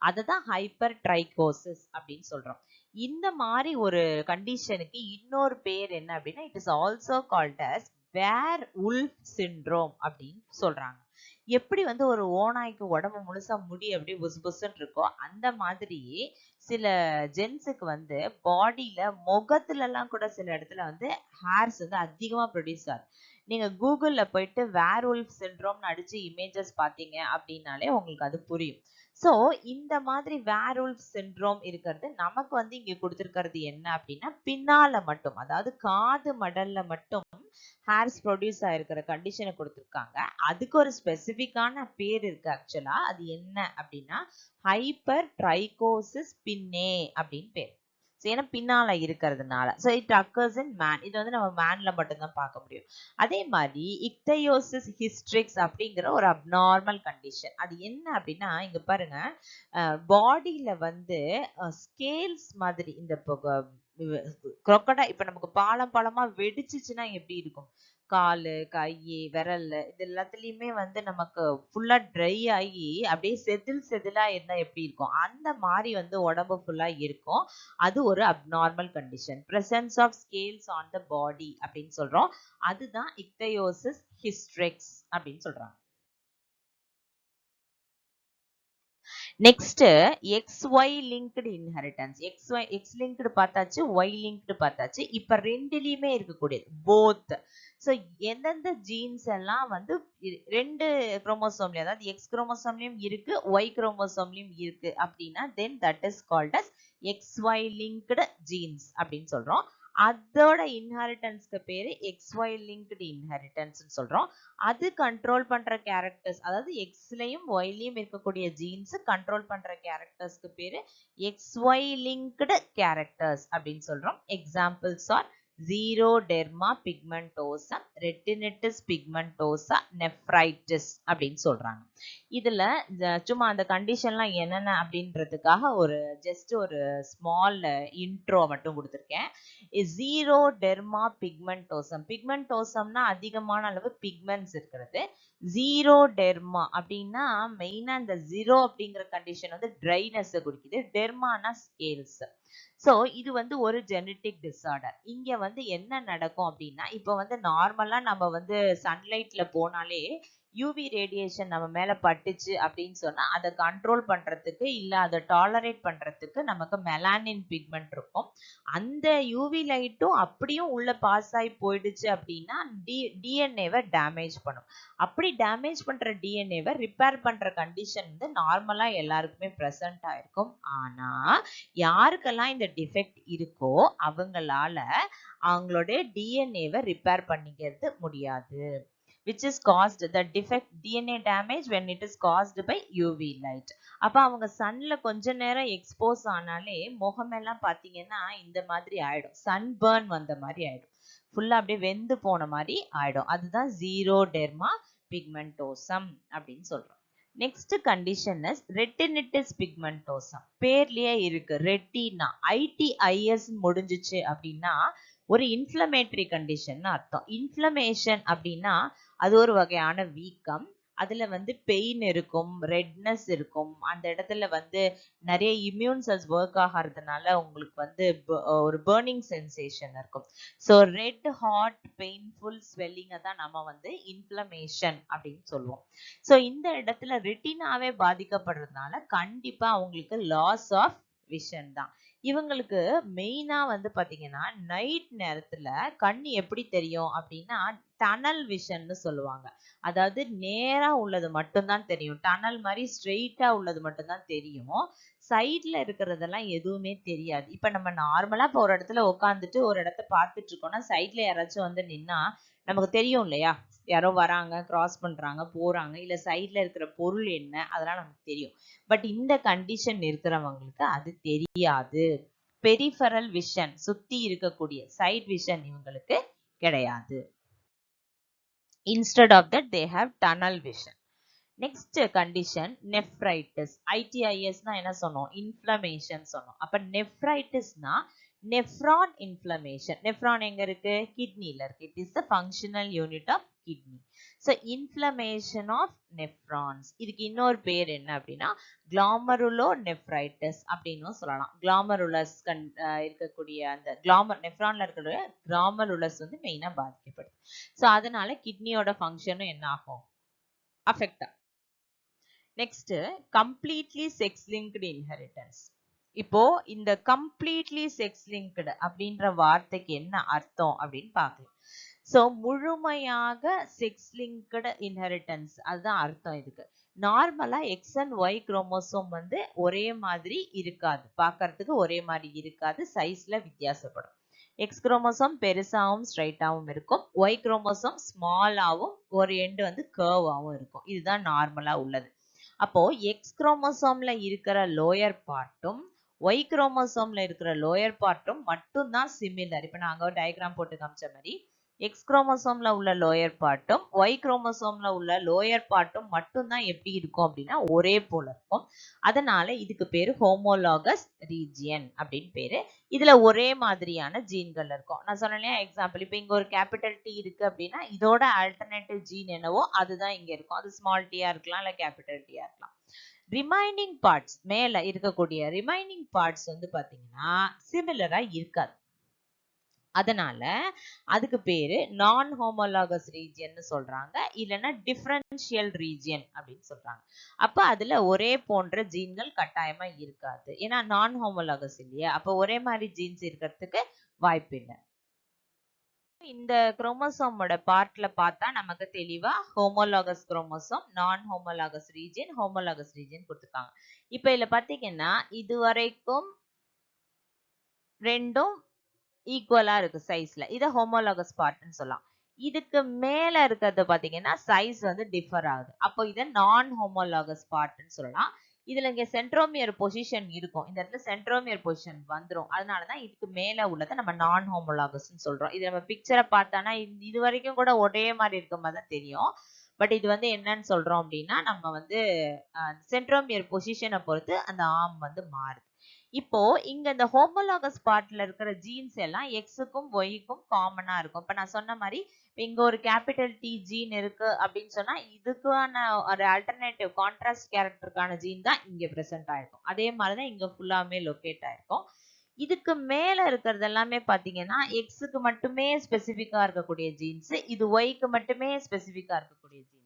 அததான் ஹைப்பர் ட்ரைகோசிஸ் அப்படின்னு சொல்றோம். இந்த மாதிரி ஒரு கண்டிஷனுக்கு இன்னொரு பேர் என்ன அப்படின்னா it is also called as werewolf syndrome அப்படின்னு சொல்றாங்க. எப்படி வந்து ஒரு ஓநாய்க்கு உடம்பு முழுசா முடி அப்படியே புசு புசுன்னு இருக்கோ அந்த மாதிரி சில ஜென்ஸுக்கு வந்து பாடியில முகத்துல எல்லாம் கூட சில இடத்துல வந்து ஹேர்ஸ் வந்து அதிகமா ப்ரொடியூஸ் ஆகுது. நீங்க கூகுள்ல போயிட்டு வேர் உல்ஃப் சிண்ட்ரோம்னு அடிச்சு இமேஜஸ் பாத்தீங்க அப்படின்னாலே உங்களுக்கு அது புரியும். சோ இந்த மாதிரி வேர் உல்ஃப் சிண்ட்ரோம் இருக்கிறது நமக்கு வந்து இங்க கொடுத்திருக்கிறது என்ன அப்படின்னா பின்னால மட்டும், அதாவது காது மடல்ல மட்டும் ஹேர்ஸ் ப்ரொடியூஸ் ஆயிருக்கிற கண்டிஷனை கொடுத்திருக்காங்க. அதுக்கு ஒரு ஸ்பெசிபிக்கான பேர் இருக்கு. ஆக்சுவலா அது என்ன அப்படின்னா ஹைப்பர் ட்ரைகோசிஸ் பின்னே அப்படின்னு பேர். ஏன்னா பின்னால இருக்கிறதுனால. So it occurs in man. இது வந்து நம்ம மேன்ல மட்டும்தான் பார்க்க முடியும். அதே மாதிரி இக்தையோசிஸ் ஹிஸ்ட்ரிக்ஸ் அப்படிங்கிற ஒரு அப்நார்மல் கண்டிஷன். அது என்ன அப்படின்னா இங்க பாருங்க, பாடியில வந்து ஸ்கேல்ஸ் மாதிரி இந்த crocodile இப்ப நமக்கு பாலமா வெடிச்சுச்சுன்னா எப்படி இருக்கும்? காலு, கை, விரல் இது எல்லாத்துலயுமே வந்து நமக்கு ஃபுல்லா ட்ரை ஆகி அப்படியே செதிலா இருந்தா எப்படி இருக்கும்? அந்த மாதிரி வந்து உடம்பு ஃபுல்லா இருக்கும். அது ஒரு abnormal condition. Presence of scales on the body அப்படின்னு சொல்றோம். அதுதான் இக்தையோசிஸ் ஹிஸ்ட்ரிக்ஸ் அப்படின்னு சொல்றாங்க. Next XY linked inheritance. X linked பார்த்தாச்சு, Y linked பார்த்தாச்சு. இப்ப ரெண்டுலயுமே இருக்கக்கூடியது both. ஸோ எந்தெந்த ஜீன்ஸ் எல்லாம் வந்து ரெண்டு குரோமோசோம்லயும், அதாவது X குரோமோசோம்லயும் இருக்கு, Y குரோமோசோம்லயும் இருக்கு அப்படின்னா then that is called as XY linked genes அப்படின்னு சொல்றோம். அதோட இன்ஹெரிட்டன்ஸ்க்கு பேரு XY linked inheritance சொல்றோம். அது கண்ட்ரோல் பண்ற கேரக்டர்ஸ், அதாவது எக்ஸ்லயும் ஒய்லயும் இருக்கக்கூடிய ஜீன்ஸ் கண்ட்ரோல் பண்ற கேரக்டர்ஸ்க்கு பேரு XY linked கேரக்டர்ஸ் அப்படின்னு சொல்றோம். Examples R xeroderma pigmentosa, retinitis pigmentosa, nephritis அப்படின்னு சொல்றாங்க. இதுல சும்மா அந்த கண்டிஷன்லாம் என்னென்ன அப்படின்றதுக்காக ஒரு ஜஸ்ட் ஒரு ஸ்மால் இன்ட்ரோ மட்டும் கொடுத்துருக்கேன். xeroderma pigmentosum. பிக்மெண்டோசம்னா அதிகமான அளவு பிக்மெண்ட்ஸ் இருக்கிறது. xeroderma அப்படின்னா மெயினா இந்த ஜீரோ அப்படிங்கிற கண்டிஷன் வந்து ட்ரைனஸ் குறிக்குது. டெர்மானா ஸ்கேல்ஸ். ஸோ இது வந்து ஒரு ஜெனட்டிக் டிஸார்டர். இங்க வந்து என்ன நடக்கும் அப்படின்னா, இப்போ வந்து நார்மலா நம்ம வந்து சன்லைட்ல போனாலே யூவி ரேடியேஷன் நம்ம மேல பட்டுச்சு அப்படின்னு சொன்னா அதை கண்ட்ரோல் பண்றதுக்கு இல்ல அதை டாலரேட் பண்றதுக்கு நமக்கு மெலானின் பிக்மெண்ட் இருக்கும். அந்த யூவி லைட்டும் அப்படியும் உள்ள பாஸ் ஆகி போயிடுச்சு அப்படின்னா டிஎன்ஏவை டேமேஜ் பண்ணும். அப்படி டேமேஜ் பண்ற டிஎன்ஏவை ரிப்பேர் பண்ற கண்டிஷன் வந்து நார்மலா எல்லாருக்குமே ப்ரெசென்ட் ஆயிருக்கும். ஆனா யாருக்கெல்லாம் இந்த டிஃபெக்ட் இருக்கோ அவங்களால அவங்களுடைய டிஎன்ஏவை ரிப்பேர் பண்ணிக்கிறது முடியாது. which is caused the defect DNA damage when it is caused by UV light. அப்ப அவங்க சன்ல கொஞ்ச நேரம் எக்ஸ்போஸ் ஆனாலே முகமெல்லாம் பாத்தீங்கன்னா இந்த மாதிரி ஆயிடும். சன்பர்ன் வந்த மாதிரி ஆயிடும். ஃபுல்லா அப்படியே வெந்து போன மாதிரி ஆயிடும். அதுதான் xeroderma pigmentosum அப்படின்னு சொல்றோம். Next condition is retinitis pigmentosum. பேர்லயே இருக்கு ரெட்டினா, ITIS முடிஞ்சிச்சு அப்படின்னா ஒரு இன்ஃப்ளமேட்டரி கண்டிஷன் அர்த்தம். இன்ஃப்ளமேஷன் அப்படின்னா அது ஒரு வகையான வீக்கம். அதுல வந்து பெயின் இருக்கும், ரெட்னஸ் இருக்கும். அந்த இடத்துல வந்து நிறைய இம்யூன் செல்ஸ் ஒர்க் ஆகிறதுனால உங்களுக்கு வந்து ஒரு பர்னிங் சென்சேஷன் இருக்கும். ஸோ ரெட் ஹாட் பெயின்ஃபுல் ஸ்வெல்லிங்கை தான் நம்ம வந்து இன்ஃப்ளமேஷன் அப்படின்னு சொல்லுவோம். ஸோ இந்த இடத்துல ரெட்டினாவே பாதிக்கப்படுறதுனால கண்டிப்பா அவங்களுக்கு லாஸ் ஆஃப் விஷன் தான். இவங்களுக்கு மெயினா வந்து பாத்தீங்கன்னா நைட் நேரத்துல கண்ணு எப்படி தெரியும் அப்படின்னா டனல் விஷன்னு சொல்லுவாங்க. அதாவது நேரா உள்ளது மட்டும்தான் தெரியும். டனல் மாதிரி ஸ்ட்ரெயிட்டா உள்ளது மட்டும்தான் தெரியும். சைட்ல இருக்கிறதெல்லாம் எதுவுமே தெரியாது. இப்ப நம்ம நார்மலா இப்போ ஒரு இடத்துல உட்காந்துட்டு ஒரு இடத்த பார்த்துட்டு இருக்கோம்னா சைட்ல யாராச்சும் வந்து நின்னா நமக்கு தெரியும் இல்லையா? யாரோ வராங்க, கிராஸ் பண்றாங்க, போறாங்க, இல்ல சைட்ல இருக்கிற பொருள் என்ன அதெல்லாம் நமக்கு தெரியும். பட் இந்த கண்டிஷன் இருக்கிறவங்களுக்கு அது தெரியாது. பெரிஃபரல் விஷன், சுத்தி இருக்கக்கூடிய சைட் விஷன் இவங்களுக்கு கிடையாது. Instead of that they have tunnel vision. Next condition nephritis. ITIS na என்ன சொன்னோம்? Inflammation சொன்னோம். அப்ப nephritis na nephron inflammation. Nephron எங்க இருக்கு? Kidney ல இருக்கு. It is the functional unit of kidney. So inflammation of nephrons. இதுக்கு இன்னொரு பேர் என்ன அப்படின்னா glomerulonephritis அப்படின்னு சொல்லலாம். glomerulus இருக்கக்கூடிய அந்த நெஃப்ரான்ல இருக்கிற glomerulus வந்து மெயினா பாதிக்கப்படுது. ஸோ அதனால கிட்னியோட ஃபங்க்ஷனும் என்ன ஆகும்? அஃபெக்ட் ஆகும். Next completely sex linked inheritance. இப்போ இந்த கம்ப்ளீட்லி செக்ஸ் லிங்க்டு அப்படின்ற வார்த்தைக்கு என்ன அர்த்தம் அப்படின்னு பார்க்கலாம். ஸோ முழுமையாக செக்ஸ் லிங்க்டு இன்ஹெரிட்டன்ஸ் அதுதான் அர்த்தம் இதுக்கு. நார்மலா எக்ஸ் அண்ட் ஒய் குரோமோசோம் வந்து ஒரே மாதிரி இருக்காது, பார்க்கறதுக்கு ஒரே மாதிரி இருக்காது, சைஸ்ல வித்தியாசப்படும். எக்ஸ் குரோமோசோம் பெருசாவும் ஸ்ட்ரைட்டாவும் இருக்கும், ஒய் குரோமோசோம் ஸ்மாலாவும் ஒரு எண்டு வந்து கர்வாவும் இருக்கும். இதுதான் நார்மலா உள்ளது. அப்போ எக்ஸ் குரோமோசோம்ல இருக்கிற லோயர் பார்ட்டும் Y குரோமோசோம்ல இருக்கிற லோயர் பார்ட்டும் மட்டும் தான் சிமிலர். இப்போ நான் அங்க டயக்ராம் போட்டு காமிச்ச மாதிரி X குரோமோசோம்ல உள்ள லோயர் பார்ட்டும் Y குரோமோசோம்ல உள்ள லோயர் பார்ட்டும் மட்டும் தான் எப்படி இருக்கும் அப்படின்னா ஒரே போல இருக்கும். அதனால இதுக்கு பேரு ஹோமோலாகஸ் ரீஜியன் அப்படின்னு பேரு. இதுல ஒரே மாதிரியான ஜீன்கள் இருக்கும். நான் சொன்னேன் எக்ஸாம்பிள், இப்போ இங்க ஒரு கேபிட்டல் T இருக்கு அப்படின்னா இதோட ஆல்டர்னேட்டிவ் ஜீன் என்னவோ அதுதான் இங்க இருக்கும். அது ஸ்மால் T-யா இருக்கலாம் இல்ல கேபிட்டல் T-யா இருக்கலாம். ரிமைனிங் பார்ட்ஸ் மேல இருக்கக்கூடிய ரிமைனிங் பார்ட்ஸ் வந்து பாத்தீங்கன்னா சிமிலரா இருக்காது. அதனால அதுக்கு பேரு நான் ஹோமோலாகஸ் ரீஜியன் சொல்றாங்க, இல்லைன்னா டிஃபரன்ஷியல் ரீஜியன் அப்படின்னு சொல்றாங்க. அப்ப அதுல ஒரே போன்ற ஜீன்கள் கட்டாயமா இருக்காது. ஏன்னா நான் ஹோமோலாகஸ் இல்லையா, அப்ப ஒரே மாதிரி ஜீன்ஸ் இருக்கிறதுக்கு வாய்ப்பு இல்லை. இந்த குரோமோசோமோட பார்ட்ல பார்த்தா நமக்கு தெளிவா ஹோமோலாகஸ் குரோமோசோம், நான் ஹோமோலாகஸ் ரீஜியன், ஹோமோலாகஸ் ரீஜியன் கொடுத்துருக்காங்க. இப்ப இதுல பாத்தீங்கன்னா இது வரைக்கும் ரெண்டும் ஈக்குவலா இருக்கு சைஸ்ல. இத ஹோமோலாகஸ் பார்ட்னு சொல்லலாம். இதுக்கு மேல இருக்கிறது பாத்தீங்கன்னா சைஸ் வந்து டிஃபர் ஆகுது. அப்போ இத நான் ஹோமோலாகஸ் பார்ட்னு சொல்லலாம். இதுல இங்க சென்ட்ரோமியர் பொசிஷன் இருக்கும். இந்த இடத்துல சென்ட்ரோமியர் பொசிஷன் வந்துரும். அதனாலதான் இதுக்கு மேல உள்ளதை நம்ம நான் ஹோமோலாகஸ்னு சொல்றோம். இது நம்ம பிக்சரை பார்த்தானா இது வரைக்கும் கூட ஒரே மாதிரி இருக்க மாதிரி தான் தெரியும். பட் இது வந்து என்னன்னு சொல்றோம் அப்படின்னா நம்ம வந்து சென்ட்ரோமியர் பொசிஷனை பொறுத்து அந்த ஆர்ம் வந்து மாறுது. இப்போ இங்க இந்த ஹோமோலாகஸ் பார்ட்ல இருக்கிற ஜீன்ஸ் எல்லாம் எக்ஸுக்கும் ஒய்க்கும் காமனா இருக்கும். இப்ப நான் சொன்ன மாதிரி இங்க ஒரு கேபிட்டல் T ஜீன் இருக்கு அப்படின்னு சொன்னா இதுக்கான ஒரு ஆல்டர்னேட்டிவ் கான்ட்ராஸ்ட் கேரக்டருக்கான ஜீன் தான் இங்க பிரசன்ட் ஆயிருக்கும். அதே மாதிரிதான் இங்க ஃபுல்லாமே லொகேட் ஆயிருக்கும். இதுக்கு மேல இருக்கிறது எல்லாமே பாத்தீங்கன்னா எக்ஸுக்கு மட்டுமே ஸ்பெசிபிக்கா இருக்கக்கூடிய ஜீன்ஸ், இது ஒய்க்கு மட்டுமே ஸ்பெசிபிக்கா இருக்கக்கூடிய ஜீன்ஸ்.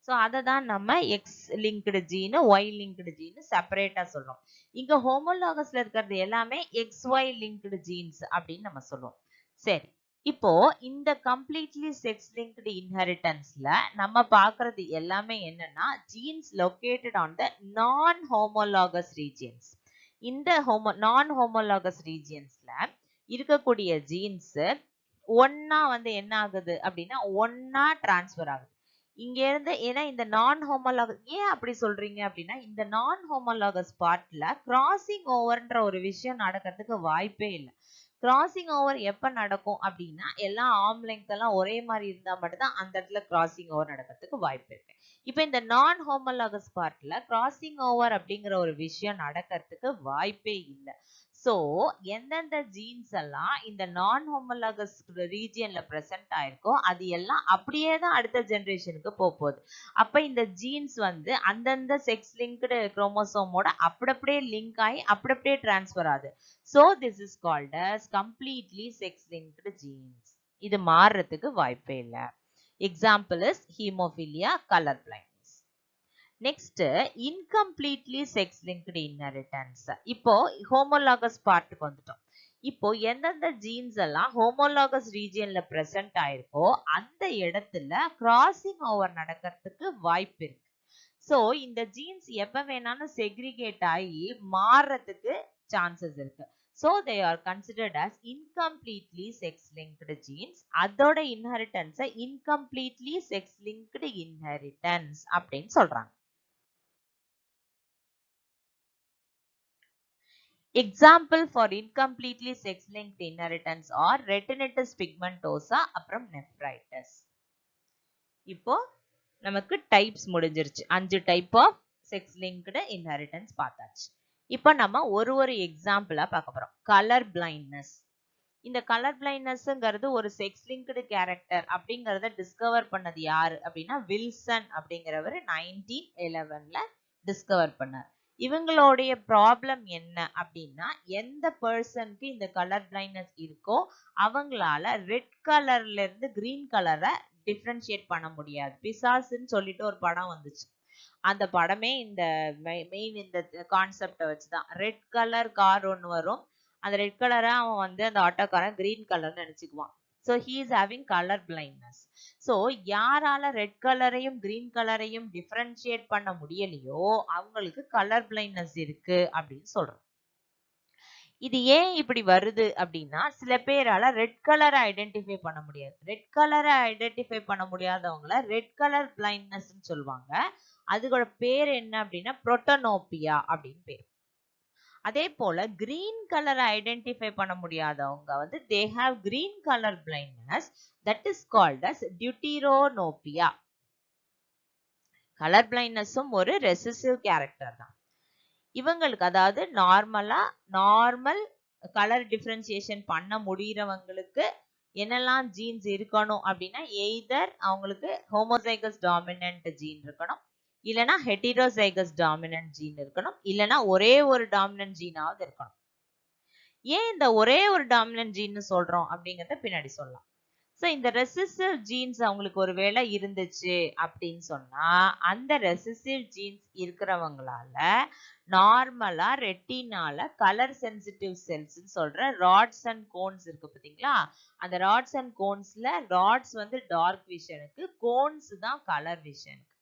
ஸோ அதை தான் நம்ம எக்ஸ் லிங்க்டு ஜீனு ஒய் லிங்க்டு ஜீனு செப்பரேட்டா சொல்றோம். இங்க ஹோமோலாகஸ்ல இருக்கிறது எல்லாமே XY லிங்க்டு ஜீன்ஸ் அப்படின்னு நம்ம சொல்லுவோம். சரி, இப்போ இந்த கம்ப்ளீட்லி செக்ஸ் லிங்க்டு இன்ஹெரிட்டன்ஸ்ல நம்ம பார்க்கறது எல்லாமே என்னன்னா ஜீன்ஸ் லொகேட்டட் ஆன் த நான் ஹோமோலாகஸ் ரீஜியன்ஸ். இந்த நான் ஹோமோலாகஸ் ரீஜியன்ஸ்ல இருக்கக்கூடிய ஜீன்ஸ் ஒன்னா வந்து என்ன ஆகுது அப்படின்னா ஒன்னா டிரான்ஸ்பர் ஆகுது இங்க இருந்து. ஏன்னா இந்த நான் ஹோமோலாகஸ் ஏன் அப்படி சொல்றீங்க அப்படின்னா இந்த நான் ஹோமோலாகஸ் பார்ட்ல கிராசிங் ஓவர்ன்ற ஒரு விஷயம் நடக்கிறதுக்கு வாய்ப்பே இல்லை. கிராசிங் ஓவர் எப்ப நடக்கும் அப்படின்னா எல்லாம் ஆர்ம் லெங்த் எல்லாம் ஒரே மாதிரி இருந்தா மட்டும்தான் அந்த இடத்துல கிராசிங் ஓவர் நடக்கிறதுக்கு வாய்ப்பு இருக்கு. இப்ப இந்த நான் ஹோமோலாகஸ் பார்ட்ல கிராசிங் ஓவர் அப்படிங்கிற ஒரு விஷயம் நடக்கிறதுக்கு வாய்ப்பே இல்லை. சோ எந்தெந்த ஜீன்ஸ் எல்லாம் இந்த நான் ஹோமோலாகஸ் ரீஜியன்ல பிரசன்ட் ஆயிருக்கோ அது எல்லாம் அப்படியே தான் அடுத்த ஜெனரேஷனுக்கு போகுது. அப்ப இந்த ஜீன்ஸ் வந்து அந்தந்த செக்ஸ் லிங்க்டு குரோமோசோமோட அப்படியே லிங்க் ஆகி அப்படியே டிரான்ஸ்பர் ஆகுது. So this is called as completely sex linked genes. இது மாறுறதுக்கு வாய்ப்பே இல்லை. Example is haemophilia, colour blindness. Next incompletely sex linked inheritance. இப்போ ஹோமோலாகஸ் பார்ட்டுக்கு வந்துட்டோம். இப்போ எந்தெந்த ஜீன்ஸ் எல்லாம் ஹோமோலாகஸ் ரீஜியன்ல பிரசன்ட் ஆயிருக்கோ அந்த இடத்துல கிராசிங் ஓவர் நடக்கிறதுக்கு வாய்ப்பு இருக்கு. சோ இந்த ஜீன்ஸ் எப்ப வேணாலும் செக்ரிகேட் ஆகி மாறுறதுக்கு சான்சஸ் இருக்கு. So they are considered as incompletely sex-linked genes. அதோட inheritance incompletely sex-linked inheritance அப்படின்னு சொல்றாங்க. Example for incompletely sex-linked inheritance are retinitis pigmentosa அப்புறம் nephritis. இப்போ நமக்கு டைப்ஸ் முடிஞ்சிருச்சு. 5 டைப் ஆஃப் செக்ஸ்-லிங்க்டு இன்ஹெரிட்டன்ஸ் பார்த்தாச்சு. இப்ப நம்ம ஒரு எக்ஸாம்பிளா பார்க்க போறோம். Colour blindness. இந்த கலர் பிளைண்ட்னஸ்ங்கிறது ஒரு செக்ஸ் லிங்க்டு கேரக்டர் அப்படிங்கறத டிஸ்கவர் பண்ணது யாரு அப்படின்னா வில்சன் அப்படிங்கிறவர் 1911ல டிஸ்கவர் பண்ணார். இவங்களுடைய ப்ராப்ளம் என்ன அப்படின்னா எந்த பர்சனுக்கு இந்த கலர் பிளைண்ட்னஸ் இருக்கோ அவங்களால ரெட் கலர்ல இருந்து கிரீன் கலரை டிஃபரன்ஷியேட் பண்ண முடியாது. பிசாசுன்னு சொல்லிட்டு ஒரு படம் வந்துச்சு. அந்த படமே இந்த மெயின் இந்த கான்செப்டை வச்சுதான். ரெட் கலர் கார் ஒன்று வரும், அந்த ரெட் கலரை அவன் வந்து அந்த ஆட்டோக்காரன் கிரீன் கலர்னு நினைச்சுக்குவான். So he is having colour blindness. So யாரால ரெட் கலரையும் கிரீன் கலரையும் டிஃபரன்ஷியேட் பண்ண முடியலையோ அவங்களுக்கு கலர் பிளைண்ட்னஸ் இருக்கு அப்படின்னு சொல்றோம். இது ஏன் இப்படி வருது அப்படின்னா சில பேரால ரெட் கலரை ஐடென்டிஃபை பண்ண முடியாது. ரெட் கலரை ஐடென்டிஃபை பண்ண முடியாதவங்கள ரெட் கலர் பிளைண்ட்னஸ் சொல்லுவாங்க. அதுக்கோட பேர் என்ன அப்படின்னா புரோட்டனோபியா அப்படின்னு பேர். அதே போல கிரீன் கலரை ஐடென்டிஃபை பண்ண முடியாதவங்க வந்து they have green color blindness, that is called as deuteranopia. Colour பிளைண்ட்னஸும் ஒரு ரெசிசிவ் கேரக்டர் தான். இவங்களுக்கு அதாவது நார்மல் கலர் டிஃபரன்சியேஷன் பண்ண முடியறவங்களுக்கு என்னெல்லாம் ஜீன்ஸ் இருக்கணும் அப்படின்னா எய்தர் அவங்களுக்கு ஹோமோசைகஸ் டாமினன்ட் ஜீன் இருக்கணும், இல்லனா ஹெட்டிரோசைகஸ் டாமினன்ட் ஜீன் இருக்கணும், இல்லனா ஒரே ஒரு டாமினன்ட் ஜீனாவது இருக்கணும். ஏன் இந்த ஒரே ஒரு டாமினன்ட் ஜீன் சொல்றோம் அப்படிங்கறத பின்னாடி சொல்லலாம். சோ இந்த ரெசிசிவ் ஜீன்ஸ் அவங்களுக்கு ஒருவேளை இருந்துச்சு அப்படின்னு சொன்னா அந்த ரெசிசிவ் ஜீன்ஸ் இருக்கிறவங்களால நார்மலா ரெட்டினால கலர் சென்சிட்டிவ் செல்ஸ் சொல்ற ராட்ஸ் அண்ட் கோன்ஸ் இருக்கு பாத்தீங்களா, அந்த ராட்ஸ் அண்ட் கோன்ஸ்ல ராட்ஸ் வந்து டார்க் விஷனுக்கு, கோன்ஸ் தான் கலர் விஷனுக்கு.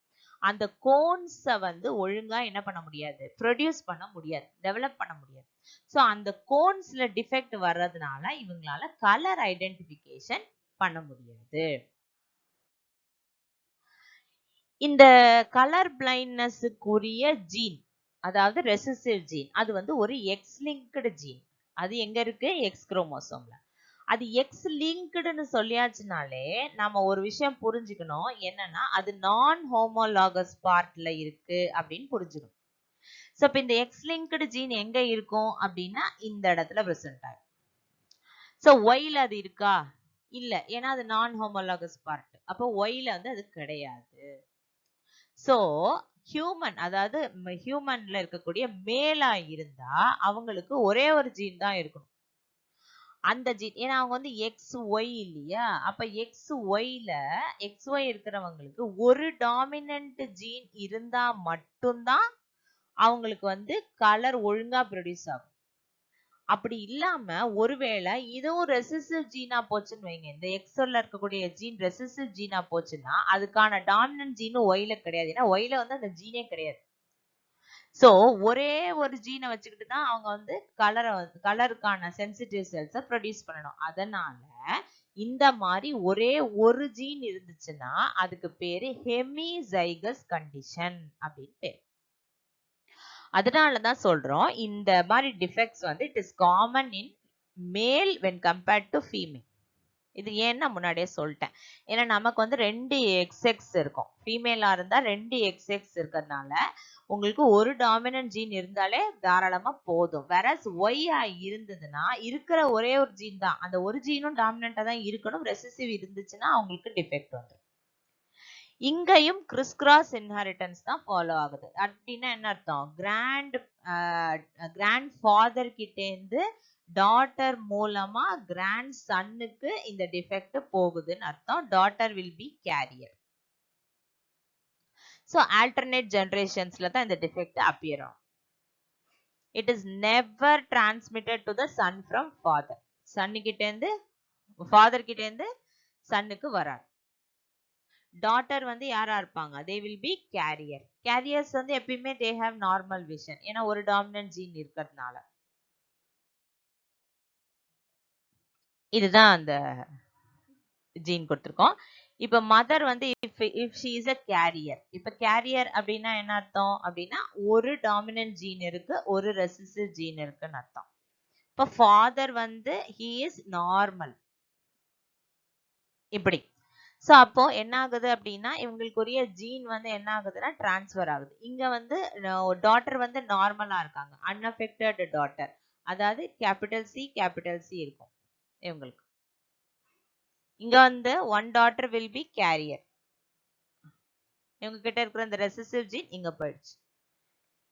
அந்த கோன்ஸை வந்து ஒழுங்கா என்ன பண்ண முடியாது, ப்ரொடியூஸ் பண்ண முடியாது, டெவலப் பண்ண முடியாது. ஸோ அந்த கோன்ஸ்ல டிஃபெக்ட் வர்றதுனால இவங்களால கலர் ஐடென்டிஃபிகேஷன் பண்ண முடியாது. இந்த கலர் பிளைண்ட்னஸுக்குரிய ஜீன் அதாவது ரெசிசிவ் ஜீன் அது வந்து ஒரு எக்ஸ் லிங்க்டு ஜீன். அது எங்க இருக்கு, எக்ஸ் குரோமோசோம்ல. அது எக்ஸ் லிங்க்டுன்னு சொல்லியாச்சுனாலே நம்ம ஒரு விஷயம் புரிஞ்சுக்கணும், என்னன்னா அது நான் ஹோமோலாகஸ் பார்ட்ல இருக்கு அப்படின்னு புரிஞ்சுக்கணும். சோ இப்ப இந்த எக்ஸ் லிங்க்டு ஜீன் எங்க இருக்கும் அப்படின்னா இந்த இடத்துல பிரசன்ட் ஆகும். சோ ஒய்ல அது இருக்கா, இல்ல, ஏன்னா அது நான் ஹோமோலாகஸ் பார்ட். அப்போ ஒய்ல வந்து அது கிடையாது. சோ ஹியூமன் அதாவது ஹியூமன்ல இருக்கக்கூடிய மேலா இருந்தா அவங்களுக்கு ஒரே ஒரு ஜீன் தான் இருக்கணும். அந்த ஜீன் ஏன்னா அவங்க வந்து எக்ஸ் ஒய் இல்லையா, அப்ப எக்ஸ் ஒய் இருக்கிறவங்களுக்கு ஒரு டாமினன்ட் ஜீன் இருந்தா மட்டும்தான் அவங்களுக்கு வந்து கலர் ஒழுங்கா ப்ரொடியூஸ் ஆகும். அப்படி இல்லாம ஒருவேளை இதுவும் ரெசிசிவ் ஜீனா போச்சுன்னு வைங்க, இந்த எக்ஸ்ல இருக்கக்கூடிய ஜீன் ரெசிசிவ் ஜீனா போச்சுன்னா அதுக்கான டாமினன்ட் ஜீனும் ஒய்ல கிடையாது, ஏன்னா ஒய்ல வந்து அந்த ஜீனே கிடையாது. சோ ஒரே ஒரு ஜீனை வச்சுக்கிட்டு தான் அவங்க வந்து கலருக்கான சென்சிட்டிவ் செல்ஸை ப்ரொடியூஸ் பண்ணணும். அதனால இந்த மாதிரி ஒரே ஒரு ஜீன் இருந்துச்சுன்னா அதுக்கு பேரு ஹெமிசைகஸ் கண்டிஷன் அப்படின்னு பேரு. அதனாலதான் சொல்றோம் இந்த மாதிரி டிஃபெக்ட்ஸ் வந்து இட் இஸ் காமன் இன் மேல் when compared to female. இது ஏன்னா முன்னாடியே சொல்லிட்டேன், ஏன்னா நமக்கு வந்து 2 XX இருக்கும், ஃபீமேலா இருந்தா 2 XX இருக்கிறதுனால உங்களுக்கு ஒரு டாமினன்ட் ஜீன் இருந்தாலே தாராளமா போதும். வேறஸ் ஒய்யா இருந்ததுன்னா இருக்கிற ஒரே ஒரு ஜீன் தான், அந்த ஒரு ஜீனும் டாமினண்டா தான் இருக்கணும். ரெசிசிவ் இருந்துச்சுன்னா அவங்களுக்கு டிஃபெக்ட் வந்துடும். இங்கேயும் கிறிஸ் கிராஸ் இன்ஹெரிட்டன்ஸ் தான் ஃபாலோ ஆகுது. அப்படின்னா என்ன அர்த்தம், கிராண்ட் ஃபாதர் கிட்டேந்து டாட்டர் மூலமா கிராண்ட் சன்னுக்கு இந்த டிஃபெக்ட் போகுதுன்னு அர்த்தம். Daughter will be carrier. So alternate ஜெனரேஷன்ஸ்ல தான் இந்த டிஃபெக்ட் அப்பியர் ஆகும். It is never transmitted to the son from father. சன்னுக்கிட்டேந்து ஃபாதர் கிட்டேந்து சன்னுக்கு வராது. டாட்டர் வந்து யாரா இருப்பாங்க, they will be carrier. carriers வந்து எப்பயுமே they have normal vision, ஏன்னா ஒரு டாமினன்ட் ஜீன் இருக்கிறதுனால. இதுதான் அந்த ஜீன் கொடுத்திருக்கோம். இப்ப மதர் வந்து if she is a carrier, இப்ப கேரியர் அப்படின்னா என்ன அர்த்தம் அப்படின்னா ஒரு டாமினன்ட் ஜீன் இருக்கு, ஒரு ரெசிசிவ் ஜீன் இருக்குன்னு அர்த்தம். இப்ப ஃபாதர் வந்து he is normal இப்படி. சோ அப்போ என்ன ஆகுது அப்படின்னா இவங்களுக்குரிய ஜீன் வந்து என்ன ஆகுதுன்னா டிரான்ஸ்ஃபர் ஆகுது. இங்க வந்து டாட்டர் வந்து நார்மலா இருக்காங்க, அன்அஃபெக்டட் டாட்டர், அதாவது கேபிட்டல் சி இருக்கும் இவங்களுக்கு. இங்க வந்து one daughter will be carrier. இவங்க கிட்ட இருக்கிற இந்த ரெசிசிவ் ஜீன் இங்க போயிடுச்சு.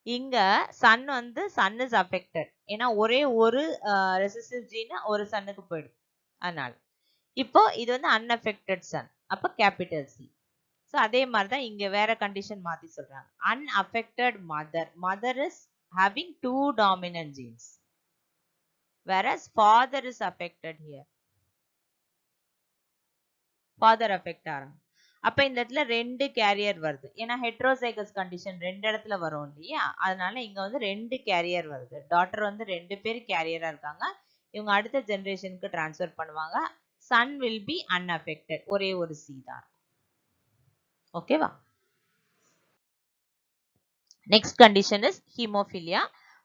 இங்க சன் இஸ் அஃபெக்டட், ஏன்னா ஒரே ஒரு ரெசிசிவ் ஜீன் ஒரு சன்னுக்கு போயிடுது. அதனால இப்போ இது வந்து அன்அஃபெக்டட் சன், அப்ப கேபிட்டல் சி. ஸோ அதே மாதிரி தான் இங்க வேற கண்டிஷன் மாத்தி சொல்றாங்க. Unaffected mother is having 2 dominant genes, whereas father is affected here. Father affect ஆறாங்க. அப்ப இந்த இடத்துல 2 கேரியர் வருது, ஏன்னா ஹெட்ரோசைகஸ் கண்டிஷன் 2 இடத்துல வரும் இல்லையா, அதனால இங்க வந்து 2 கேரியர் வருது. டாட்டர் வந்து 2 பேர் கேரியரா இருக்காங்க, இவங்க அடுத்த ஜெனரேஷனுக்கு டிரான்ஸ்ஃபர் பண்ணுவாங்க. சன் வில் பி அன்அஃபெக்டட், ஒரே ஒரு சி தான். ஓகேவா? Next condition is haemophilia.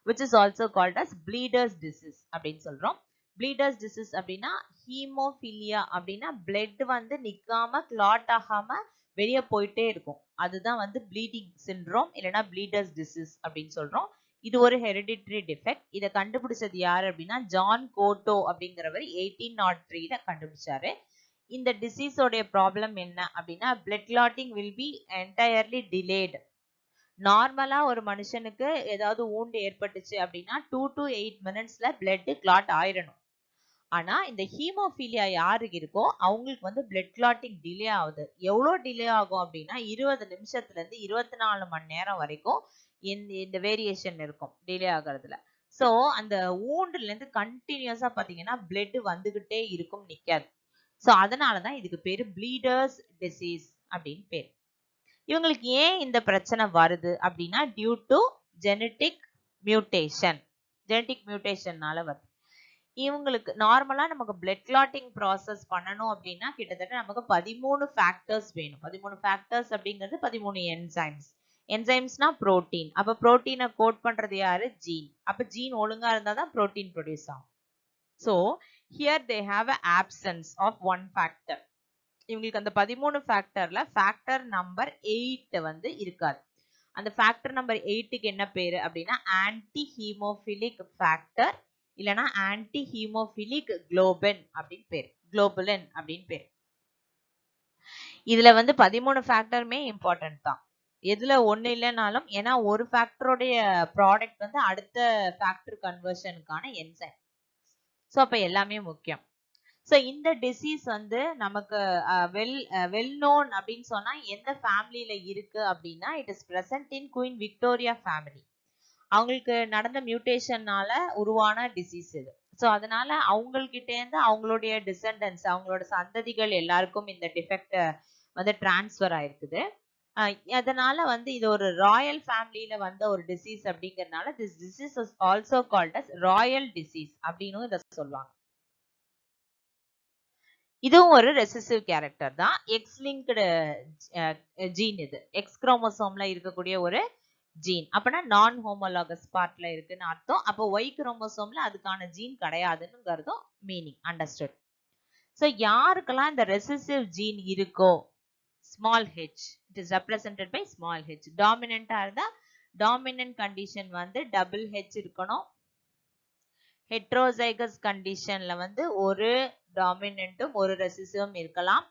which is also called as bleeders disease அப்படின்னு சொல்றோம். bleeders disease அப்படின்னா ஹீமோஃபிலியா அப்படின்னா blood வந்து நிக்காம clot ஆகாம வெளியே போயிட்டே இருக்கும். அதுதான் வந்து bleeding syndrome இல்லைன்னா bleeders disease அப்படின்னு சொல்றோம். இது ஒரு hereditary defect. இதை கண்டுபிடிச்சது யாரு அப்படின்னா ஜான் கோட்டோ அப்படிங்கிறவர் 1803 கண்டுபிடிச்சாரு. இந்த டிசீஸ் உடைய ப்ராப்ளம் என்ன அப்படின்னா blood clotting will be entirely delayed. நார்மலா ஒரு மனுஷனுக்கு ஏதாவது wound ஏற்பட்டுச்சு அப்படின்னா 2 to 8 minutesல blood clot ஆயிரணும். ஆனா இந்த ஹீமோஃபீலியா யாருக்கு இருக்கோ அவங்களுக்கு வந்து blood clotting டிலே ஆகுது. எவ்வளவு டிலே ஆகும் அப்படின்னா 20 நிமிஷத்துல இருந்து 24 மணி நேரம் வரைக்கும் இந்த வேரியேஷன் இருக்கும் டிலே ஆகுறதுல. சோ அந்த woundல இருந்து கண்டினியூஸா பாத்தீங்கன்னா blood வந்துகிட்டே இருக்கும், நிக்காது. சோ அதனாலதான் இதுக்கு பேரு bleeders disease அப்படின்னு பேரு. இவங்களுக்கு ஏன் இந்த பிரச்சனை வருது அப்படின்னா due to genetic mutation. Genetic மியூட்டேஷன்னால வருது. இவங்களுக்கு நார்மலா நமக்கு blood clotting ப்ராசஸ் பண்ணணும் அப்படின்னா கிட்டத்தட்ட நமக்கு 13 ஃபேக்டர்ஸ் வேணும். 13 ஃபேக்டர்ஸ் அப்படிங்கிறது 13 என்சைம்ஸ். என்சைம்ஸ்னா புரோட்டீன். அப்ப புரோட்டீனை கோட் பண்றது யாரு? ஜீன். அப்ப ஜீன் ஒழுங்கா இருந்தாதான் புரோட்டீன் ப்ரொடியூஸ் ஆகும். So here they have an absence of one factor. இவங்களுக்கு அந்த 13 ஃபேக்டர்ல ஃபேக்டர் நம்பர் 8 வந்து இருக்காது. அந்த ஃபேக்டர் நம்பர் 8க்கு என்ன பேரு அப்படின்னா ஆன்டி ஹீமோஃபிலிக் ஃபேக்டர் இல்லனா ஆன்டி ஹீமோஃபிலிக் குளோபின் அப்படின்னு பேரு. குளோபுலின் அப்படின்னு பேரு. இதுல வந்து 13 ஃபேக்டருமே இம்பார்ட்டன்ட் தான். எதுல ஒண்ணு இல்லைனாலும் ஏன்னா ஒரு ஃபேக்டருடைய ப்ராடக்ட் வந்து அடுத்த ஃபேக்டர் கன்வர்ஷனுக்கான என்சைம். சோ அப்ப எல்லாமே முக்கியம். சோ இந்த டிசீஸ் வந்து நமக்கு வெல் நோன் அப்படின்னு சொன்னா எந்த ஃபேமிலியில இருக்கு அப்படின்னா it is present in queen Victoria family. அவங்களுக்கு நடந்த மியூட்டேஷன்னால உருவான டிசீஸ் இது. சோ அதனால அவங்கள்கிட்ட இருந்து அவங்களுடைய டிசெண்டன்ஸ் அவங்களோட சந்ததிகள் எல்லாருக்கும் இந்த டிஃபெக்ட் வந்து டிரான்ஸ்ஃபர் ஆயிருக்குது. அதனால வந்து இது ஒரு ராயல் ஃபேமிலியில வந்த ஒரு டிசீஸ் அப்படிங்கறதுனால this disease is also called as royal disease அப்படின்னு இத சொல்லுவாங்க. இதுவும் ஒரு ரெசிசிவ் கேரக்டர் தான். எக்ஸ் லிங்க்டு ஜீன் இது. எக்ஸ் குரோமோசோம்ல இருக்கக்கூடிய ஒரு ஜீன். அப்பனா நான் ஹோமோலாகஸ் பார்ட்ல இருக்குன்னு அர்த்தம். அப்போ ஒய் குரோமோசோம்ல அதுக்கான ஜீன் கிடையாதுன்னு மீனிங் அண்டர்ஸ்டுட். சோ யாருக்கெல்லாம் இந்த ரெசிசிவ் ஜீன் இருக்கோ small H it is represented by small H. டாமினண்டா இருந்தா டாமினன்ட் கண்டிஷன் வந்து டபுள் ஹெச் இருக்கணும். ஹெட்ரோசைகஸ் கண்டிஷன்ல வந்து ஒரு டாமினன்ட்டும் ஒரு ரெசிசிவும் இருக்கலாம்.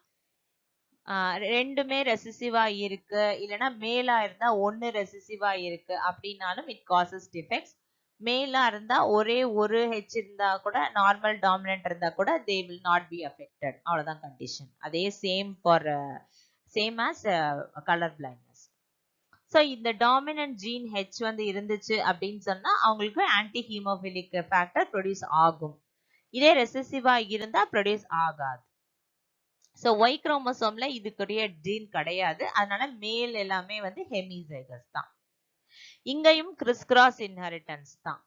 ரெண்டுமே ரெசிசிவா இருக்கு இல்லனா மேலா இருந்தா ஒன்னு ரெசிசிவா இருக்கு அப்படினாலும் இட் காசஸ் டிஃபெக்ட்ஸ். மேலா இருந்தா ஒரே ஒரு ஹெச் இருந்தா கூட நார்மல் டாமினன்ட் இருந்தா கூட they will not be affected. அவ்வளவுதான் கண்டிஷன். அதே same as color blindness. So இந்த டாமினன்ட் ஜீன் ஹெச் வந்து இருந்துச்சு அப்படின்னு சொன்னா அவங்களுக்கு ஆன்டி ஹீமோஃபிலிக் ஃபேக்டர் ப்ரொடியூஸ் ஆகும். இதே ரெசிசிவா இருந்தா ப்ரொடியூஸ் ஆகாது. சோ ஒய் குரோமோசோம்ல இதுக்குரிய ஜீன் கிடையாது. அதனால மேல் எல்லாமே வந்து ஹெமிசைகஸ் தான். இங்கேயும் கிறிஸ் கிராஸ் இன்ஹெரிட்டன்ஸ் தான்.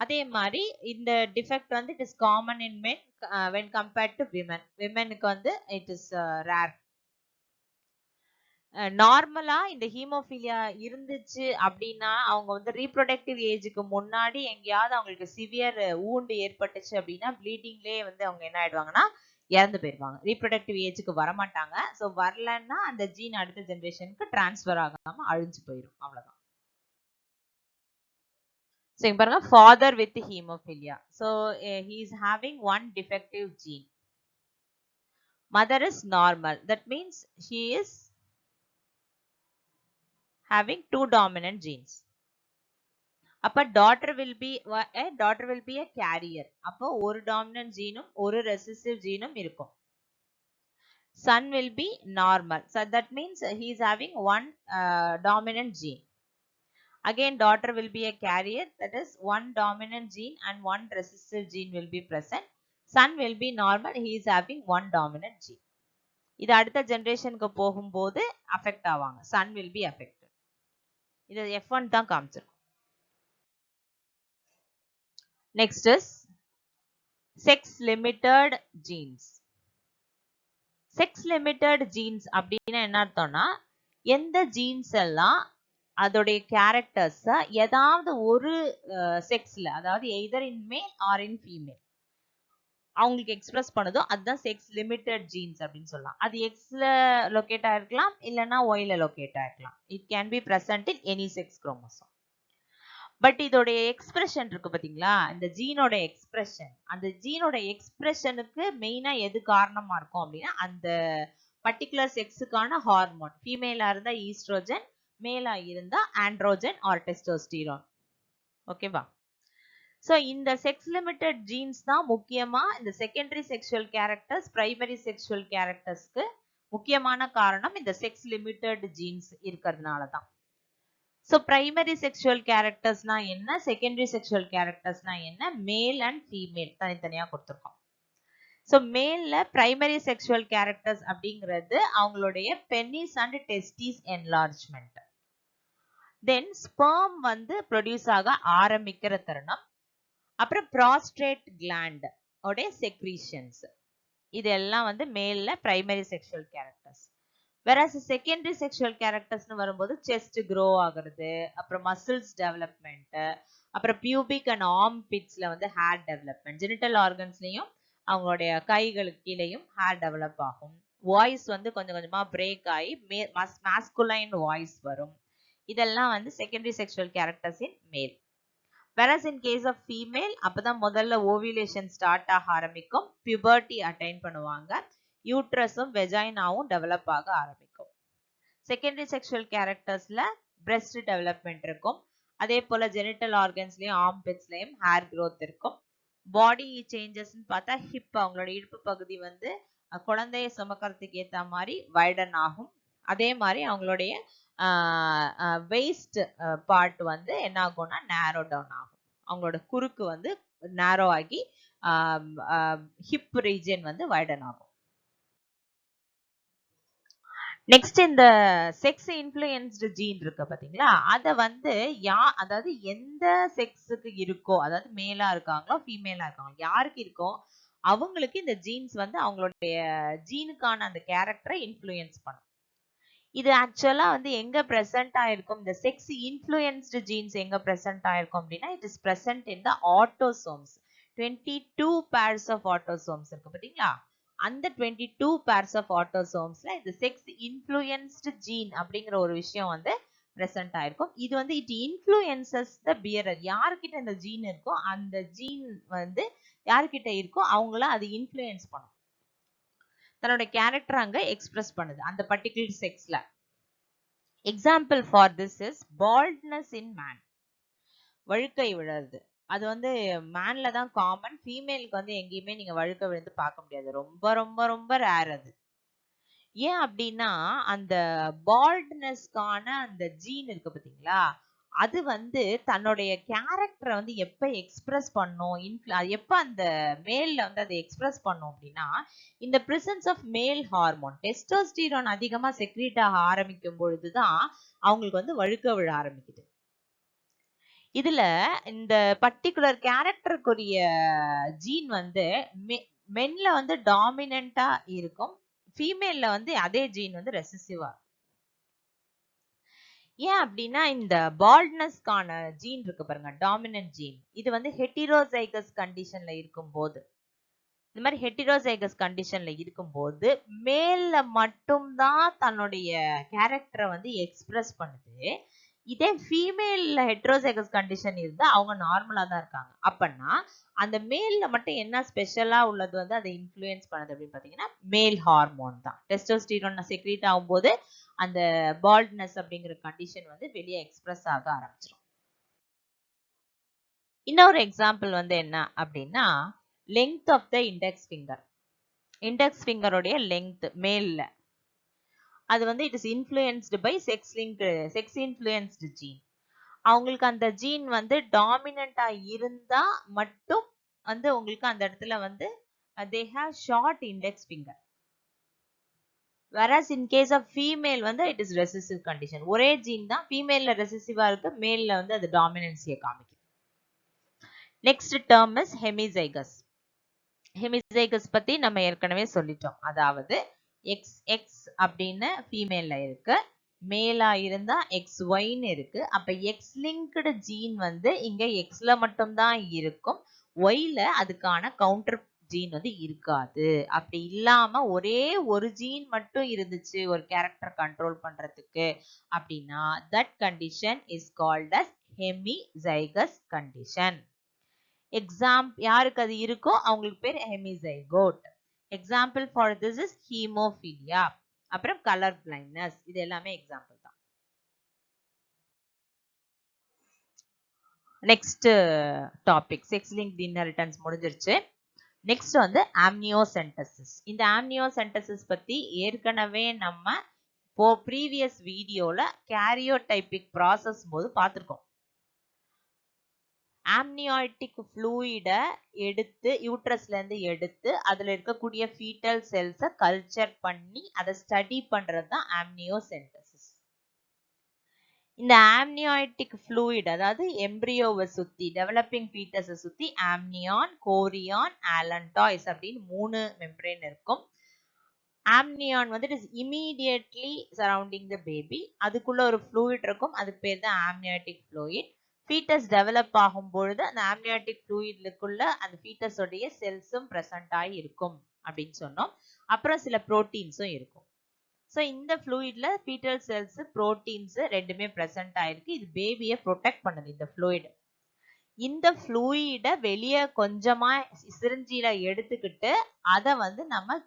அதே மாதிரி இந்த டிஃபெக்ட் வந்து it is common in men when compared to women. விமெனுக்கு வந்து இட் இஸ் ரேர். நார்மலா இந்த ஹீமோஃபிலியா இருந்துச்சு அப்படின்னா அவங்க வந்து ரீப்ரொடக்டிவ் ஏஜுக்கு முன்னாடி எங்கேயாவது அவங்களுக்கு சிவியர் ஊண்டு ஏற்பட்டுச்சு அப்படின்னா ப்ளீடிங்லேயே வந்து அவங்க என்ன ஆயிடுவாங்கன்னா இறந்து போயிருவாங்க. ரீப்ரொடக்டிவ் ஏஜுக்கு வரமாட்டாங்க. ஸோ வரலன்னா அந்த ஜீன் அடுத்த ஜென்ரேஷனுக்கு டிரான்ஸ்ஃபர் ஆகாம அழிஞ்சு போயிடும். அவ்வளவுதான். ஸோ இங்க பாருங்க father with haemophilia. So he is having one defective gene. Mother is normal. That means he is having two dominant genes. அப்ப daughter will be a carrier. அப்போ ஒரு dominant geneம் ஒரு recessive geneம் இருக்கும். Son will be normal. So that means he is having one dominant gene. Again daughter will be a carrier, that is one dominant gene and one recessive gene will be present. Son will be normal, he is having one dominant gene. இது அடுத்த ஜெனரேஷனுக்கு போகும்போது affect ஆவாங்க. Son will be affected. இது F1 தான் காமிச்சிருக்கும். Next is sex limited genes. Sex limited jeans அப்படின்னா என்ன அர்த்தம்னா எந்த ஜீன்ஸ் எல்லாம் அதோடைய கேரக்டர்ஸ் ஏதாவது ஒரு செக்ஸ்ல, அதாவது either in male or in female அவங்களுக்கு எக்ஸ்பிரஸ் பண்ணுதோ அதுதான் செக்ஸ் லிமிட்டட் ஜீன்ஸ் அப்படின்னு சொல்லலாம். அது எக்ஸ்ல லொகேட் ஆயிருக்கலாம், இல்லைன்னா ஒய்ல லொகேட் ஆயிருக்கலாம். It can be present in any sex chromosome. But இதோடைய எக்ஸ்பிரஷன் இருக்கு பாத்தீங்களா, இந்த ஜீனோட எக்ஸ்பிரஷன், அந்த ஜீனோட எக்ஸ்பிரஷனுக்கு மெயினா எது காரணமா இருக்கும் அப்படின்னா அந்த பர்டிகுலர் செக்ஸுக்கான ஹார்மோன். ஃபீமேலா இருந்தா ஈஸ்ட்ரோஜன், மேலா இருந்தா ஆண்ட்ரோஜன் ஆர் டெஸ்டோஸ்டிரான். ஓகேவா? So இந்த செக்ஸ் லிமிட்டட் ஜீன்ஸ் தான் முக்கியமா இந்த secondary sexual characters primary sexual கேரக்டர்ஸ்க்கு முக்கியமான காரணம் இந்த செக்ஸ் லிமிட்டட் ஜீன்ஸ் இருக்கிறதுனால தான். ஸோ பிரைமரி செக்ஷுவல் கேரக்டர்ஸ்னா என்ன, செகண்டரி செக்ஷுவல் கேரக்டர்ஸ்னா என்ன, மேல் அண்ட் ஃபீமேல் தனித்தனியா கொடுத்துருக்கோம். ஸோ மேல்ல பிரைமரி செக்ஷுவல் கேரக்டர்ஸ் அப்படிங்கிறது அவங்களுடைய penis and testis enlargement. Then sperm வந்து ப்ரொடியூஸ் ஆக ஆரம்பிக்கிற தருணம், அப்புறம் ப்ராஸ்ட்ரேட் கிளாண்ட் உடைய செக்ரீஷன்ஸ், இதெல்லாம் வந்து மேல்ல primary sexual characters. Whereas secondary sexual கேரக்டர்ஸ்னு வரும்போது செஸ்ட் க்ரோ ஆகுறது, அப்புறம் மசில்ஸ் டெவலப்மெண்ட், அப்புறம் பியூபிக் அண்ட் ஆர்ம் பிட்ஸ்ல வந்து ஹேர் டெவலப்மெண்ட், ஜெனிட்டல் ஆர்கன்ஸ்லயும் அவங்களுடைய கைகளுக்கு கீழேயும் ஹேர் டெவலப் ஆகும். வாய்ஸ் வந்து கொஞ்சம் கொஞ்சமா பிரேக் ஆகி மாஸ்குலைன் வாய்ஸ் வரும். இதெல்லாம் வந்து செகண்டரி செக்ஷுவல் கேரக்டர்ஸ் இன் மேல். Whereas in case of female, அப்பதான் முதல்ல ஓவிலேஷன் ஸ்டார்ட் ஆக ஆரம்பிக்கும், பியூபர்ட்டி அட்டைன் பண்ணுவாங்க, யூட்ரஸும் வெஜைனாவும் டெவலப் ஆக ஆரம்பிக்கும். செகண்டரி செக்ஷுவல் கேரக்டர்ஸ்ல பிரெஸ்ட் டெவலப்மெண்ட் இருக்கும், அதே போல ஜெனிட்டல் ஆர்கன்ஸ்லயும் ஆர்ம்பிட்ஸ்லயும் ஹேர் க்ரோத் இருக்கும். பாடி சேஞ்சஸ்ன்னு பார்த்தா ஹிப், அவங்களோட இடுப்பு பகுதி வந்து குழந்தைய சுமக்கிறதுக்கு ஏற்ற மாதிரி வைடன் ஆகும். அதே மாதிரி அவங்களுடைய வெயிஸ்ட் பார்ட் வந்து என்ன ஆகும்னா நேரோ டவுன் ஆகும். அவங்களோட குறுக்கு வந்து நேரோ ஆகி ஹிப் ரீஜன் வந்து வைடன் ஆகும். நெக்ஸ்ட் இந்த செக்ஸ் இன்ஃப்ளூயன்ஸ்டு ஜீன் இருக்கு பாத்தீங்களா, அத வந்து அதாவது எந்த செக்ஸுக்கு இருக்கோ, அதாவது மேலா இருக்காங்களோ ஃபீமேலா இருக்காங்களோ யாருக்கு இருக்கோ அவங்களுக்கு இந்த ஜீன்ஸ் வந்து அவங்களுடைய ஜீனுக்கான அந்த கேரக்டரை இன்ஃப்ளூயன்ஸ் பண்ணும். இது ஆக்சுவலா வந்து எங்க பிரசன்ட் ஆயிருக்கும், இந்த செக்ஸ் இன்ஃப்ளூயன்ஸ்டு ஜீன்ஸ் எங்க பிரசன்ட் ஆயிருக்கும் அப்படின்னா it is present in the autosomes. 22 pairs of autosomes இருக்கு பாத்தீங்களா, அந்த 22 pairs of autosomesல இந்த செக்ஸ் இன்ஃப்ளூயன்ஸ்டு ஜீன் அப்படிங்கிற ஒரு விஷயம் வந்து பிரசன்ட் ஆயிருக்கும். இது வந்து இட் இன்ஃப்ளூயன்சஸ் த பியரர். யாருக்கிட்ட இந்த ஜீன் இருக்கோ அந்த ஜீன் வந்து யாருக்கிட்ட இருக்கோ அவங்கள அது இன்ஃப்ளூயன்ஸ் பண்ணும், தன்னோட கேரக்டர் அங்க எக்ஸ்பிரஸ் பண்ணுது அந்த பர்டிகுலர் செக்ஸ்ல. Example for this is baldness in man. வழுக்கை விழுறது அது வந்து மேன்ல தான் காமன், ஃபீமேலுக்கு வந்து எங்கேயுமே நீங்க வழுக்க விழுந்து பார்க்க முடியாது, ரொம்ப ரொம்ப ரொம்ப ரேர் அது. ஏன் அப்படின்னா அந்த பால்ட்னஸ்க்கான அந்த ஜீன் இருக்கு பாத்தீங்களா, அது வந்து தன்னுடைய கேரக்டரை வந்து எப்ப எக்ஸ்பிரஸ் பண்ணும், எப்ப அந்த மேல்ல வந்து அதை எக்ஸ்பிரஸ் பண்ணும் அப்படின்னா இந்த presence of male hormone testosterone அதிகமா செக்ரீட் ஆக ஆரம்பிக்கும் பொழுதுதான் அவங்களுக்கு வந்து வழுக்க விழ ஆரம்பிக்குது. இதுல இந்த பர்டிகுலர் கேரக்டருக்குரிய ஜீன் வந்து மென்ல வந்து டாமினண்டா இருக்கும், ஃபீமேல்ல வந்து அதே ஜீன் வந்து ரெசசிவா. ஏன் அப்படின்னா இந்த பால்ட்னஸ்க்கான ஜீன் இருக்கு பாருங்க, டாமினன்ட் ஜீன், இது வந்து ஹெட்டிரோசைகஸ் கண்டிஷன்ல இருக்கும்போது, இந்த மாதிரி ஹெட்டிரோசைகஸ் கண்டிஷன்ல இருக்கும்போது மேல்ல மட்டும்தான் தன்னுடைய கேரக்டரை வந்து எக்ஸ்பிரஸ் பண்ணுது. இதே ஃபீமேல்ல ஹெட்ரோசைகஸ் கண்டிஷன் இருந்தா அவங்க நார்மலா தான் இருக்காங்க. அப்படின்னா அந்த மேல்ல மட்டும் என்ன ஸ்பெஷலா உள்ளது வந்து அதை இன்ஃப்ளூயன்ஸ் பண்ணுது அப்படின்னு பாத்தீங்கன்னா மேல் ஹார்மோன் தான். டெஸ்டோஸ்டிரான் செக்ரீட் ஆகும்போது அந்த பால்ட்னஸ் அப்படிங்கிற கண்டிஷன் வந்து வெளியே எக்ஸ்பிரஸ் ஆக ஆரம்பிச்சிடும். இன்னொரு எக்ஸாம்பிள் வந்து என்ன அப்படின்னா length of the index finger. Index ஃபிங்கருடைய லெங்த் மேல்ல அது வந்து it is influenced by sex influenced gene. அவங்களுக்கு அந்த ஜீன் வந்து டாமினண்டா இருந்தா மட்டும் வந்து உங்களுக்கு அந்த இடத்துல வந்து they have short index finger. whereas in case of female வந்து it is recessive condition. ஒரே ஜீன் தான், ஃபீமேல்ல ரெசசிவா இருக்கு, மேல்ல வந்து அது டாமினன்சியை காமிக்குது. Next term is ஹெமிசைகஸ். ஹெமிசைகஸ் பத்தி நம்ம ஏற்கனவே சொல்லிட்டோம், அதாவது XX அப்படின்னு ஃபீமேல்ல இருக்கு, மேலா இருந்தா XYன்னு இருக்கு. அப்ப X linked ஜீன் வந்து இங்க Xல மட்டும்தான் இருக்கும். Yல அதுக்கான கவுண்டர் ஜீன் வந்து இருக்காது. அப்படி இல்லாம ஒரே ஒரு ஜீன் மட்டும் இருந்துச்சு ஒரு கேரக்டர் கண்ட்ரோல் பண்றதுக்கு அப்படின்னா that condition is called as hemizygous condition. யாருக்கு அது இருக்கோ அவங்களுக்கு பேர் hemizygote. Example for this is hemophilia. அப்புறம் கலர் பிளைண்ட்னஸ், இது எல்லாமே எக்ஸாம்பிள் தான். Next topic sex linked inheritance முடிஞ்சிருச்சு. நெக்ஸ்ட் வந்து ஆம்னியோசென்டசிஸ். இந்த ஆம்னியோசென்டசிஸ் பத்தி ஏற்கனவே நம்ம ப்ரீவியஸ் வீடியோல கேரியோடைபிக் ப்ராசஸ் போது பார்த்திருக்கோம். ஆம்னியாய்டிக் ஃப்ளூயிடை எடுத்து யூட்ரஸ்ல இருந்து எடுத்து அதுல இருக்கக்கூடிய ஃபீட்டல் செல்ஸை கல்ச்சர் பண்ணி அதை ஸ்டடி பண்றது தான் ஆம்னியோசென்டசிஸ். இந்த ஆம்னியாய்டிக் ஃப்ளூயிட் அதாவது எம்ப்ரியோவை சுத்தி டெவலப்பிங் ஃபீட்டஸை சுத்தி ஆம்னியான், கோரியான், ஆலன்டாய்ஸ் அப்படின்னு 3 மெம்பரேன் இருக்கும். ஆம்னியான் வந்து it is immediately surrounding the baby. அதுக்குள்ள ஒரு ஃப்ளூயிட் இருக்கும், அதுக்கு பேர் தான் ஆம்னியாட்டிக் ஃப்ளூயிட். ஃபீட்டஸ் டெவலப் ஆகும் பொழுது அந்த ஆம்னியாட்டிக் ஃப்ளூயிட்லுக்குள்ள அந்த ஃபீட்டஸோடைய செல்ஸும் பிரசன்ட் ஆகி இருக்கும் அப்படின்னு சொன்னோம். அப்புறம் சில புரோட்டீன்ஸும் இருக்கும். ஸோ இந்த ஃப்ளூயிட்ல ஃபீட்டல் செல்ஸ் புரோட்டீன்ஸ் ரெண்டுமே பிரசன்ட் ஆயிருக்கு. இது பேபியை ப்ரொடெக்ட் பண்ணுது இந்த ஃப்ளூயிட். இந்த ஃப்ளூயிடை வெளியே கொஞ்சமா சிரிஞ்சில எடுத்துக்கிட்டு அதை வந்து நம்ம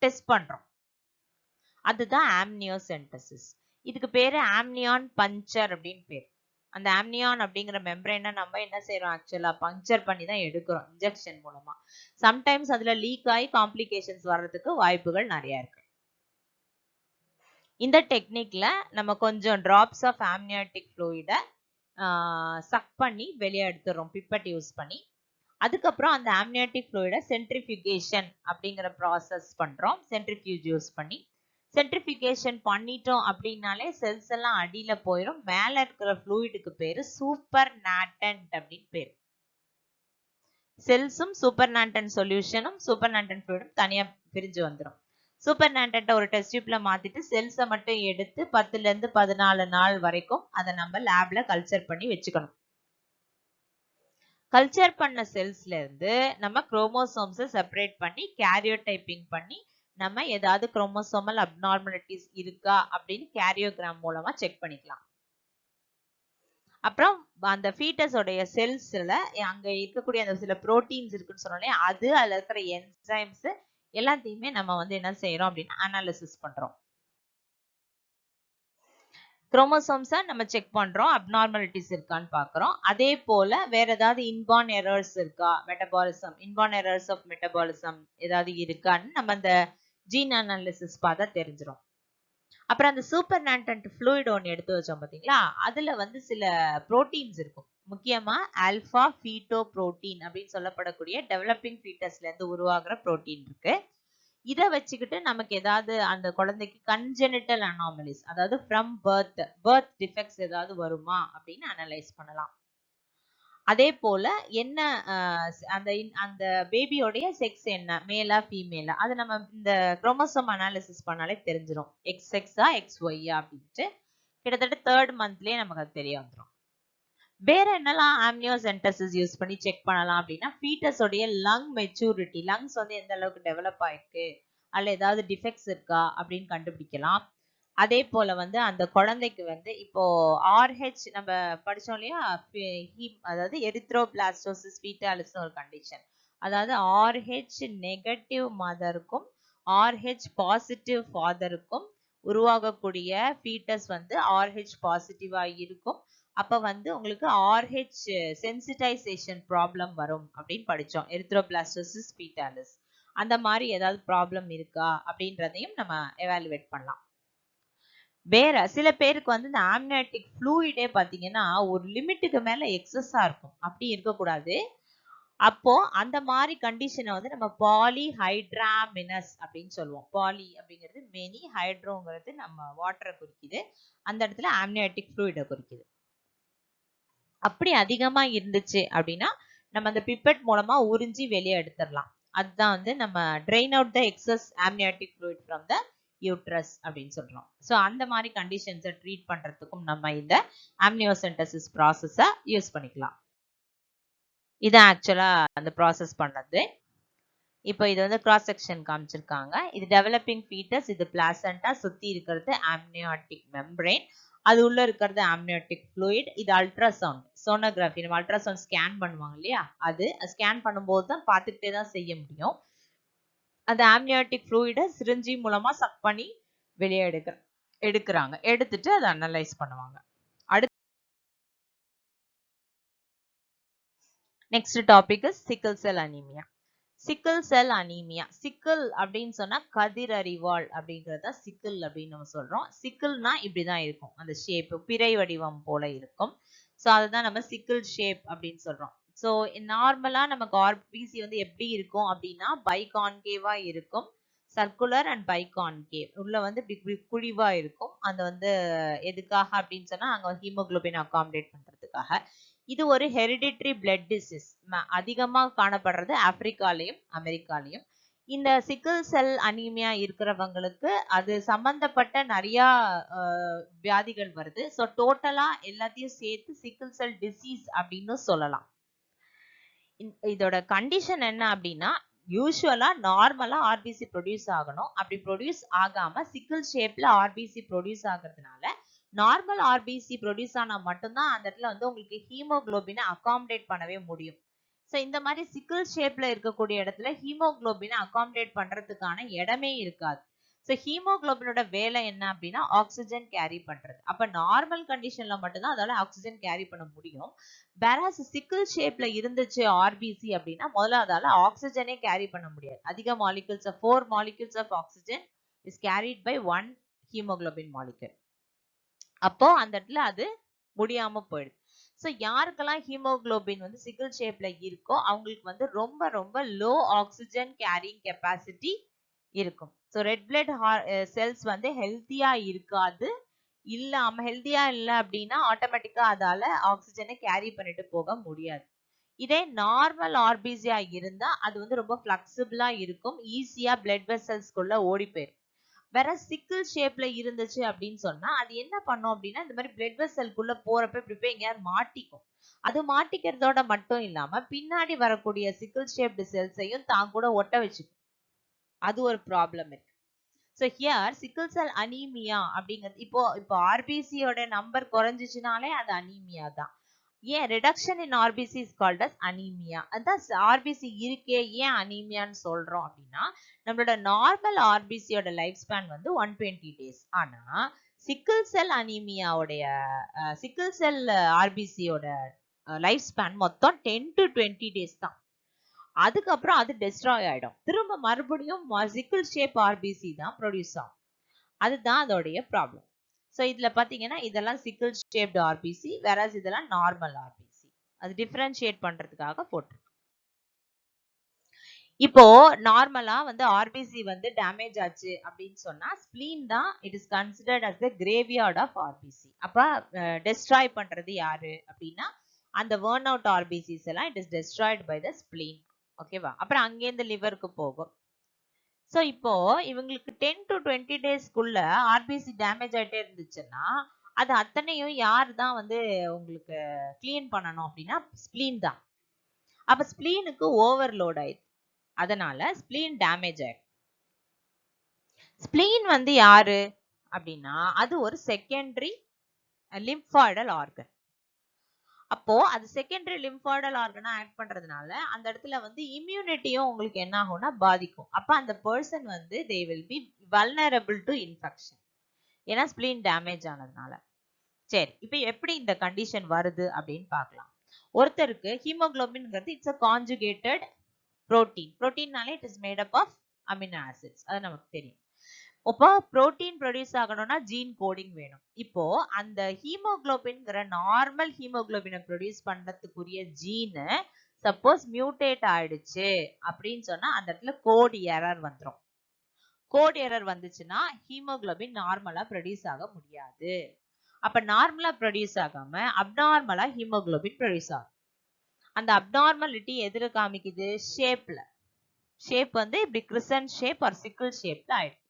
டெஸ்ட் பண்றோம். அதுதான் ஆம்னியோசென்டசிஸ். இதுக்கு பேரு ஆம்னியான் பஞ்சர் அப்படின்னு பேர். அந்த ஆம்னியான் அப்படிங்கிற மெம்பரேனை நம்ம என்ன செய்யறோம், ஆக்சுவலா பஞ்சர் பண்ணி தான் எடுக்கிறோம் இன்ஜெக்ஷன் மூலமா. சம்டைம்ஸ் அதுல லீக் ஆகி காம்ப்ளிகேஷன்ஸ் வர்றதுக்கு வாய்ப்புகள் நிறைய இருக்கு. இந்த டெக்னிக்ல நம்ம கொஞ்சம் டிராப்ஸ் ஆஃப் ஆம்னியாட்டிக் ஃப்ளூயிடை சக் பண்ணி வெளியே எடுத்துறோம் பிப்பட் யூஸ் பண்ணி. அதுக்கப்புறம் அந்த ஆம்னியாட்டிக் ஃப்ளூயிடை சென்ட்ரிஃபியூகேஷன் அப்படிங்கிற ப்ராசஸ் பண்றோம் சென்ட்ரிஃபியூஜ் யூஸ் பண்ணி. சென்ட்ரிஃபிகேஷன் பண்ணிட்டோம் அப்படின்னாலே செல்ஸ் எல்லாம் அடியில போயிடும். மேல இருக்கிற ஃப்ளூயிடுக்கு பேரு சூப்பர் நாட்டன்ட் அப்படின்னு பேரு. செல்ஸும் சூப்பர் நாட்டன் சொல்யூஷனும் சூப்பர் நாட்டன் ஃப்ளூயிடும் தனியா பிரிஞ்சு வந்துடும். சூப்பர் நாட்டன்ட்ட ஒரு டெஸ்ட் டியூப்ல மாத்திட்டு செல்ஸை மட்டும் எடுத்து 10 ல இருந்து 14 நாள் வரைக்கும் அதை நம்ம லேப்ல கல்ச்சர் பண்ணி வச்சுக்கணும். கல்ச்சர் பண்ண செல்ஸ்ல இருந்து நம்ம குரோமோசோம்ஸை செப்பரேட் பண்ணி கேரியோடைப்பிங் பண்ணி நம்ம ஏதாவது குரோமோசோமல் அப்நார்மலிட்டிஸ் இருக்கா அப்படின்னு கேரியோகிராம் மூலமா செக் பண்ணிக்கலாம். அப்புறம் அந்த ஃபீட்டஸோடைய செல்ஸ்ல அங்க இருக்கக்கூடிய அந்த சில புரோட்டீன்ஸ் இருக்குன்னு சொன்னாலே அது அதுல இருக்கிற என்சைம்ஸ் எல்லாத்தையுமே நம்ம வந்து என்ன செய்யறோம் அப்படின்னா அனாலிசிஸ் பண்றோம். குரோமோசோம்ஸை நம்ம செக் பண்றோம், அப்நார்மலிட்டிஸ் இருக்கான்னு பாக்குறோம். அதே போல வேற ஏதாவது இன்பார்ன் எரர்ஸ் இருக்கா, metabolism inborn errors of metabolism ஏதாவது இருக்கான்னு நம்ம அந்த ஜீன் அனாலிசிஸ் பார்த்தா தெரிஞ்சிடும். அப்புறம் அந்த சூப்பர் நாட்டன்ட் ஃப்ளூயிட் ஒன்று எடுத்து வச்சோம் பார்த்தீங்களா, அதுல வந்து சில புரோட்டீன்ஸ் இருக்கும். முக்கியமா ஆல்பா ஃபீட்டோ புரோட்டீன் அப்படின்னு சொல்லப்படக்கூடிய டெவலப்பிங் ஃபீட்டஸ்ல இருந்து உருவாகிற புரோட்டீன் இருக்கு. இதை வச்சுக்கிட்டு நமக்கு ஏதாவது அந்த குழந்தைக்கு கன்ஜெனிட்டல் அனாமலிஸ் அதாவது ஃப்ரம் பர்த் டிஃபெக்ட்ஸ் ஏதாவது வருமா அப்படின்னு அனலைஸ் பண்ணலாம். அதே போல என்ன அந்த பேபியோடைய செக்ஸ் என்ன, மேலா ஃபீமேலா, அது நம்ம இந்த குரோமோசோம் அனாலிசிஸ் பண்ணாலே தெரிஞ்சிடும். எக்ஸ்எக்ஸா எக்ஸ்ஒய்யா அப்படின்ட்டு கிட்டத்தட்ட 3rd மந்த்லயே நமக்கு அது தெரிய வந்துடும். வேற என்னெல்லாம் ஆம்னியோசென்டசிஸ் யூஸ் பண்ணி செக் பண்ணலாம் அப்படின்னா ஃபீட்டஸோடைய லங் மெச்சூரிட்டி, லங்ஸ் வந்து எந்த அளவுக்கு டெவலப் ஆயிருக்கு, அதுல ஏதாவது டிஃபெக்ட்ஸ் இருக்கா அப்படின்னு கண்டுபிடிக்கலாம். அதே போல வந்து அந்த குழந்தைக்கு வந்து இப்போ RH நம்ம படிச்சோம் இல்லையா, அதாவது எரித்ரோபிளாஸ்டோசிஸ் ஃபீட்டாலிஸ்னு ஒரு கண்டிஷன். அதாவது RH நெகட்டிவ் மதருக்கும் RH பாசிட்டிவ் ஃபாதருக்கும் உருவாகக்கூடிய ஃபீட்டஸ் வந்து RH பாசிட்டிவா இருக்கும். அப்ப வந்து உங்களுக்கு RH சென்சிடைசேஷன் ப்ராப்ளம் வரும் அப்படின்னு படிச்சோம், எரித்ரோபிளாஸ்டோசிஸ் ஃபீட்டாலிஸ். அந்த மாதிரி ஏதாவது ப்ராப்ளம் இருக்கா அப்படின்றதையும் நம்ம எவாலுவேட் பண்ணலாம். வேற சில பேருக்கு வந்து இந்த ஆம்னியாட்டிக் ஃப்ளூயிடே பாத்தீங்கன்னா ஒரு லிமிட்டுக்கு மேல எக்ஸஸா இருக்கும், அப்படி இருக்கக்கூடாது. அப்போ அந்த மாதிரி கண்டிஷனை வந்து நம்ம பாலிஹைட்ராமினஸ் அப்படின்னு சொல்லுவோம். பாலி அப்படிங்கிறது மெனி, ஹைட்ரோங்கிறது நம்ம வாட்டரை குறிக்குது, அந்த இடத்துல ஆம்னியாட்டிக் ஃப்ளூயிடை குறிக்குது. அப்படி அதிகமா இருந்துச்சு அப்படின்னா நம்ம அந்த பிப்பட் மூலமா உறிஞ்சி வெளியே எடுத்துடலாம். அதுதான் வந்து நம்ம drain out the excess amniotic fluid from the uterus அப்படின்னு சொல்றோம். ஸோ அந்த மாதிரி கண்டிஷன்ஸை ட்ரீட் பண்றதுக்கும் நம்ம இந்த ஆம்னியோசென்டசிஸ் ப்ராசஸை யூஸ் பண்ணிக்கலாம். இது ஆக்சுவலா அந்த ப்ராசஸ் பண்ணது. இப்போ இது வந்து கிராஸ் செக்ஷன் காமிச்சிருக்காங்க. இது டெவலப்பிங் ஃபீட்டஸ், இது பிளாசண்டா, சுத்தி இருக்கிறது ஆம்னியாட்டிக் மெம்பரேன், அது உள்ள இருக்கிறது ஆம்னியாட்டிக் ஃப்ளூயிட். இது அல்ட்ராசவுண்ட் சோனோகிராஃபி, நம்ம அல்ட்ராசவுண்ட் ஸ்கேன் பண்ணுவாங்க இல்லையா, அது ஸ்கேன் பண்ணும்போது தான் பார்த்துக்கிட்டே தான் செய்ய முடியும். அந்த ஆம்னியாட்டிக் ஃப்ளூயிடை சிரிஞ்சி மூலமா சக் பண்ணி வெளியே எடுக்கிறாங்க, எடுத்துட்டு அதை அனலைஸ் பண்ணுவாங்க. அடுத்து next topic is sickle cell anaemia. Sickle cell anaemia, sickle அப்படின்னு சொன்னா கதிரறிவாள் அப்படிங்கறத சிக்கிள் அப்படின்னு நம்ம சொல்றோம். சிக்கிள்னா இப்படிதான் இருக்கும், அந்த ஷேப் பிறை வடிவம் போல இருக்கும். ஸோ அதுதான் நம்ம சிக்கிள் ஷேப் அப்படின்னு சொல்றோம். ஸோ நார்மலா நமக்கு ஆர்பிசி வந்து எப்படி இருக்கும் அப்படின்னா பைகான்கேவா இருக்கும், சர்க்குலர் அண்ட் பைகான்கேவ், உள்ள வந்து இப்படி குழிவா இருக்கும். அது வந்து எதுக்காக அப்படின்னு சொன்னா அங்க ஹீமோகுளோபின் அகாமடேட் பண்றதுக்காக. இது ஒரு ஹெரிடிட்ரி பிளட் டிசீஸ், அதிகமா காணப்படுறது ஆப்பிரிக்காலையும் அமெரிக்காலையும். இந்த சிக்கிள் செல் அனீமியா இருக்கிறவங்களுக்கு அது சம்பந்தப்பட்ட நிறைய வியாதிகள் வருது. ஸோ டோட்டலா எல்லாத்தையும் சேர்த்து சிக்கிள் செல் டிசீஸ் அப்படின்னு சொல்லலாம். இதோட கண்டிஷன் என்ன அப்படின்னா, யூஸ்வலா நார்மலா ஆர்பிசி ப்ரொடியூஸ் ஆகணும். அப்படி ப்ரொடியூஸ் ஆகாம சிக்கிள் ஷேப்ல ஆர்பிசி ப்ரொடியூஸ் ஆகிறதுனால, நார்மல் ஆர்பிசி ப்ரொடியூஸ் ஆனா மட்டும்தான் அந்த இடத்துல வந்து உங்களுக்கு ஹீமோகுளோபினை அகாமடேட் பண்ணவே முடியும். ஸோ இந்த மாதிரி சிக்கிள் ஷேப்ல இருக்கக்கூடிய இடத்துல ஹீமோகுளோபினை அகாமடேட் பண்றதுக்கான இடமே இருக்காது. ஸோ ஹீமோகுளோபினோட வேலை என்ன அப்படின்னா ஆக்சிஜன் கேரி பண்றது. அப்ப நார்மல் கண்டிஷன்ல மட்டும்தான் அதால ஆக்சிஜன் கேரி பண்ண முடியும். வேறஸ் சிக்கிள் ஷேப்ல இருந்துச்சு ஆர்பிசி அப்படின்னா முதல்ல அதால ஆக்சிஜனே கேரி பண்ண முடியாது. அதிக molecules, 4 molecules of oxygen is carried by 1 haemoglobin molecule. அப்போ அந்த இடத்துல அது முடியாம போயிடுது. ஸோ யாருக்கெல்லாம் ஹீமோகுளோபின் வந்து சிக்கிள் ஷேப்ல இருக்கோ அவங்களுக்கு வந்து ரொம்ப ரொம்ப லோ ஆக்சிஜன் கேரிங் கெப்பாசிட்டி இருக்கும். ஸோ ரெட் பிளட் செல்ஸ் வந்து ஹெல்த்தியா இருக்காது. இல்லாம ஹெல்த்தியா இல்லை அப்படின்னா ஆட்டோமேட்டிக்கா அதால ஆக்சிஜனை கேரி பண்ணிட்டு போக முடியாது. இதே நார்மல் ஆர்பிசியா இருந்தா அது வந்து ரொம்ப பிளெக்சிபிளா இருக்கும், ஈஸியா பிளட் வெசல்ஸ்குள்ள ஓடி போயிடும். வேற சிக்கிள் ஷேப்ல இருந்துச்சு அப்படின்னு சொன்னா அது என்ன பண்ணும் அப்படின்னா இந்த மாதிரி பிளட் வெசல்குள்ள போறப்ப இப்படி போய் எங்கேயாவது மாட்டிக்கும். அது மாட்டிக்கிறதோட மட்டும் இல்லாம பின்னாடி வரக்கூடிய சிக்கிள் ஷேப்டு செல்ஸையும் தான் கூட ஒட்ட வச்சுக்கும். அது ஒரு ப்ராப்ளம் இருக்கு. So here sickle cell anaemia அப்படிங்கிறது இப்போ ஆர்பிசியோட நம்பர் குறைஞ்சிச்சுனாலே அது அனீமியா தான். ஏன் reduction in RBC is called as anaemia. அதான் ஆர்பிசி இருக்கே ஏன் அனீமியான்னு சொல்றோம் அப்படின்னா நம்மளோட நார்மல் ஆர்பிசியோட லைஃப் ஸ்பேன் வந்து 120 days. ஆனா சிக்கிள் செல் அனீமியாவுடைய சிக்கிள் செல் ஆர்பிசியோட லைஃப் ஸ்பேன் மொத்தம் 10 to 20 days தான். அதுக்கப்புறம் அது டெஸ்ட்ராய் ஆயிடும். திரும்ப மறுபடியும் சிக்கிள் ஷேப் ஆர்பிசி தான் ப்ரொடியூஸ் ஆகும். அதுதான் அதோடைய ப்ராப்ளம். ஸோ இதுல பாத்தீங்கன்னா இதெல்லாம் சிக்கிள் ஷேப்டு ஆர்பிசி, வேற இதெல்லாம் நார்மல் ஆர்பிசி. அது டிஃபரன்ஷியேட் பண்றதுக்காக போட்டிருக்கு. இப்போ நார்மலா வந்து ஆர்பிசி வந்து டேமேஜ் ஆச்சு அப்படின்னு சொன்னா ஸ்பிளீன் தான் it is considered as the graveyard of RBC. அப்ப டெஸ்ட்ராய் பண்றது யாரு அப்படின்னா அந்த வர்ன் அவுட் ஆர்பிசிஸ் எல்லாம் it is destroyed by the spleen. ஓகேவா? அப்புறம் அங்கேருந்து லிவருக்கு போகும். ஸோ இப்போ இவங்களுக்கு 10 to 20 daysக்குள்ள ஆர்பிசி டேமேஜ் ஆயிட்டே இருந்துச்சுன்னா அது அத்தனையும் யார் தான் வந்து உங்களுக்கு கிளீன் பண்ணணும் அப்படின்னா ஸ்பிளீன் தான். அப்ப ஸ்பிளீனுக்கு ஓவர்லோட் ஆயிடுது, அதனால ஸ்பிளீன் டேமேஜ் ஆயிடும். ஸ்பிளீன் வந்து யாரு அப்படின்னா அது ஒரு செகண்டரி லிம்பாய்டல் ஆர்கன். அப்போ அது செகண்டரி லிம்பாய்டல் ஆர்கனா ஆக்ட் பண்றதுனால அந்த இடத்துல வந்து இம்யூனிட்டியும் உங்களுக்கு என்ன ஆகும்னா பாதிக்கும். அப்ப அந்த பர்சன் வந்து they will be vulnerable to infection, ஏன்னா ஸ்பிளீன் டேமேஜ் ஆனதுனால. சரி, இப்போ எப்படி இந்த கண்டிஷன் வருது அப்படின்னு பார்க்கலாம். ஒருத்தருக்கு ஹீமோகுளோபின்ங்கிறது இட்ஸ் a conjugated protein. ப்ரோட்டீன்னாலே it is made up of amino acids, அது நமக்கு தெரியும். இப்போ புரோட்டீன் ப்ரொடியூஸ் ஆகணும்னா ஜீன் கோடிங் வேணும். இப்போ அந்த ஹீமோகுளோபின்ங்கிற நார்மல் ஹீமோகுளோபினை ப்ரொடியூஸ் பண்றதுக்குரிய ஜீனு சப்போஸ் மியூட்டேட் ஆயிடுச்சு அப்படின்னு சொன்னா அந்த இடத்துல கோட் எரர் வந்துடும். கோட் எரர் வந்துச்சுன்னா ஹீமோகுளோபின் நார்மலா ப்ரொடியூஸ் ஆக முடியாது. அப்ப நார்மலா ப்ரொடியூஸ் ஆகாம அப்நார்மலா ஹீமோகுளோபின் ப்ரொடியூஸ் ஆகும். அந்த அப்நார்மாலிட்டி எதிர காமிக்குது ஷேப்ல. ஷேப் வந்து இப்படி கிறிசன்ட் ஷேப் ஆர் சிக்கிள் ஷேப்ல ஆயிடுது.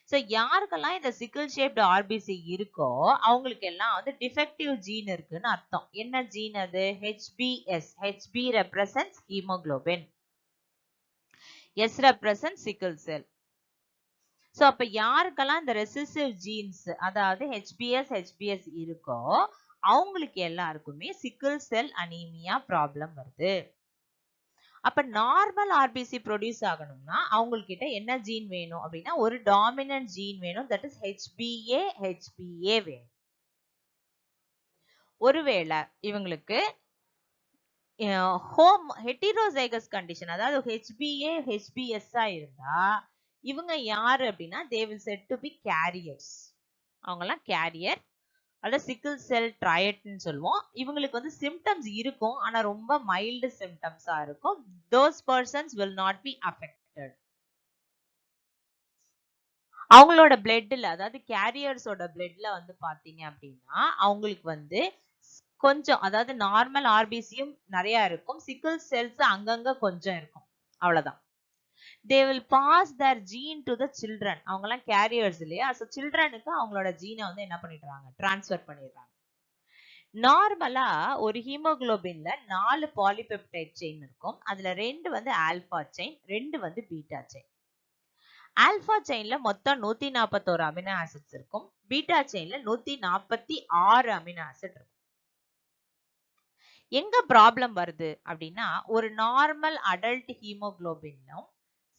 ஸோ யாருக்கெல்லாம் இந்த சிக்கிள் ஷேப்டு ஆர்பிசி இருக்கோ அவங்களுக்கு எல்லாம் வந்து டிஃபெக்டிவ் ஜீன் இருக்குன்னு அர்த்தம். என்ன ஜீன் அது? HBS. HB represents haemoglobin, S represents சிக்கிள் செல். ஸோ அப்ப யாருக்கெல்லாம் இந்த ரெசிசிவ் ஜீன்ஸ் அதாவது HBS இருக்கோ அவங்களுக்கு எல்லாருக்குமே சிக்கிள் செல் அனீமியா ப்ராப்ளம் வருது. அப்ப நார்மல் ஆர்பிசி ப்ரொடியூஸ் ஆகணும்னா அவங்கக்கிட்ட என்ன ஜீன் வேணும் அப்படின்னா ஒரு டாமினன்ட் ஜீன் வேணும், தட் இஸ் HBA வேணும். ஒருவேளை இவங்களுக்கு ஹெட்டிரோசைகஸ் கண்டிஷன் அதாவது HBS இருந்தா இவங்க யாரு அப்படின்னா they will said to be carriers. அவங்கலாம் கேரியர் அத சிக்கிள் செல் ட்ரையட்னு சொல்லுவோம். இவங்களுக்கு வந்து சிம்டம்ஸ் இருக்கும், ஆனா ரொம்ப மைல்டு சிம்டம்ஸா இருக்கும். those persons will not be affected. அவங்களோட பிளட்ல அதாவது கேரியர்ஸோட பிளட்ல வந்து பாத்தீங்க அப்படின்னா அவங்களுக்கு வந்து கொஞ்சம் அதாவது நார்மல் ஆர்பிசியும் நிறைய இருக்கும், சிக்கிள் செல்ஸ் அங்கங்க கொஞ்சம் இருக்கும், அவ்வளவுதான். they will pass their gene to the children. அவங்கலாம் கேரியர்ஸ் இல்லையா, ஸோ சில்ட்ரனுக்கு அவங்களோட ஜீனை வந்து என்ன பண்ணிடுறாங்க, டிரான்ஸ்ஃபர் பண்ணிடுறாங்க. நார்மலா ஒரு ஹீமோகுளோபின்ல 4 பாலிபெப்டைட் செயின் இருக்கும். அதுல 2 வந்து ஆல்பா செயின், 2 வந்து பீட்டா செயின். ஆல்பா செயின்ல மொத்தம் 141 அமினோ ஆசிட்ஸ் இருக்கும், பீட்டா செயின்ல 146 அமினோ ஆசிட் இருக்கும். எங்க ப்ராப்ளம் வருது அப்படின்னா ஒரு நார்மல் அடல்ட் ஹீமோகுளோபினும்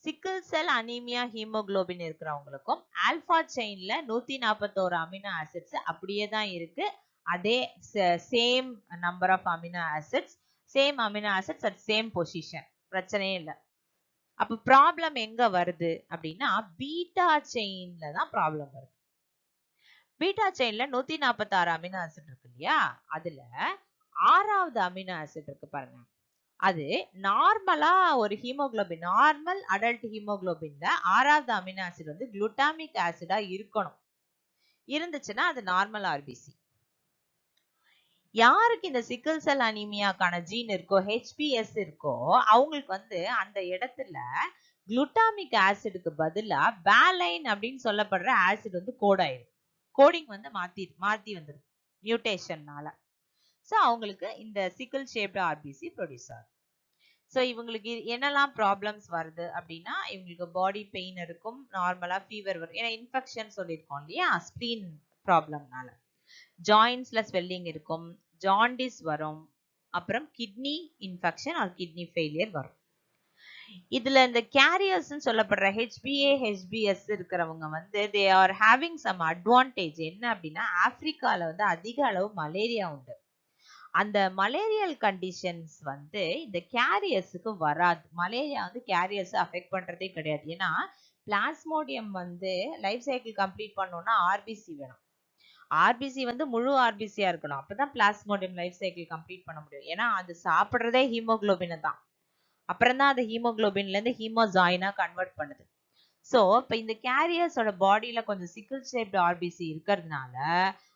சிக்கிள் செல் அனீமியா ஹீமோகுளோபின் இருக்கிறவங்களுக்கும் ஆல்பா செயின்ல 141 அமினோ ஆசிட்ஸ் அப்படியே தான் இருக்கு. அதே same number of amino acids, same amino acids at same position, பிரச்சனையே இல்லை. அப்ப ப்ராப்ளம் எங்க வருது அப்படின்னா பீட்டா செயின்ல தான் ப்ராப்ளம் வருது. பீட்டா செயின்ல 146 அமினோ ஆசிட் இருக்கு இல்லையா, அதுல 6வது அமினோ ஆசிட் இருக்கு பாருங்க, அது நார்மலா ஒரு ஹீமோகுளோபின் நார்மல் அடல்ட் ஹீமோகுளோபின்ல 6வது அமினோ ஆசிட் வந்து குளுட்டாமிக் ஆசிடா இருக்கணும், இருந்துச்சுன்னா அது நார்மல் ஆர்பிசி. யாருக்கு இந்த சிக்கிள் செல் அனீமியாக்கான ஜீன் இருக்கோ, HBS இருக்கோ, அவங்களுக்கு வந்து அந்த இடத்துல குளுட்டாமிக் ஆசிடுக்கு பதிலா வேலைன் அப்படின்னு சொல்லப்படுற ஆசிட் வந்து கோட் ஆயிடும். கோடிங் வந்து மாத்தி வந்துடும் மியூட்டேஷன்னால. ஸோ அவங்களுக்கு இந்த சிக்கிள் ஷேப்டு ஆர்பிசி ப்ரொடியூஸ் ஆகும். ஸோ இவங்களுக்கு என்னெல்லாம் ப்ராப்ளம்ஸ் வருது அப்படின்னா இவங்களுக்கு பாடி பெயின் இருக்கும், நார்மலா ஃபீவர் வரும், ஏன்னா இன்ஃபெக்ஷன் சொல்லியிருக்கோம் இல்லையா, ஸ்பிளீன் ப்ராப்ளம்னால. ஜாயின்ஸ்ல ஸ்வெல்லிங் இருக்கும், ஜாண்டிஸ் வரும், அப்புறம் kidney infection or kidney failure வரும். இதுல இந்த கேரியர்ஸ் சொல்லப்படுற HBS இருக்கிறவங்க வந்து they are having some advantage. என்ன அப்படின்னா ஆப்பிரிக்கால வந்து அதிக அளவு மலேரியா உண்டு. அந்த மலேரியல் கண்டிஷன்ஸ் வந்து இந்த கேரியர்ஸுக்கு வராது. மலேரியா வந்து கேரியர்ஸ் அஃபெக்ட் பண்றதே கிடையாது. ஏன்னா பிளாஸ்மோடியம் வந்து லைஃப் சைக்கிள் கம்ப்ளீட் பண்ணோம்னா ஆர்பிசி வேணும். ஆர்பிசி வந்து முழு ஆர்பிசியா இருக்கணும், அப்பதான் பிளாஸ்மோடியம் லைஃப் சைக்கிள் கம்ப்ளீட் பண்ண முடியும். ஏன்னா அது சாப்பிடுறதே ஹீமோகுளோபினை தான், அப்புறம் தான் அது ஹீமோகுளோபின்ல இருந்து ஹீமோஜாயினா கன்வெர்ட் பண்ணுது. ஸோ இப்போ இந்த கேரியர்ஸோட பாடியில கொஞ்சம் சிக்கிள் ஷேப்டு ஆர்பிசி இருக்கிறதுனால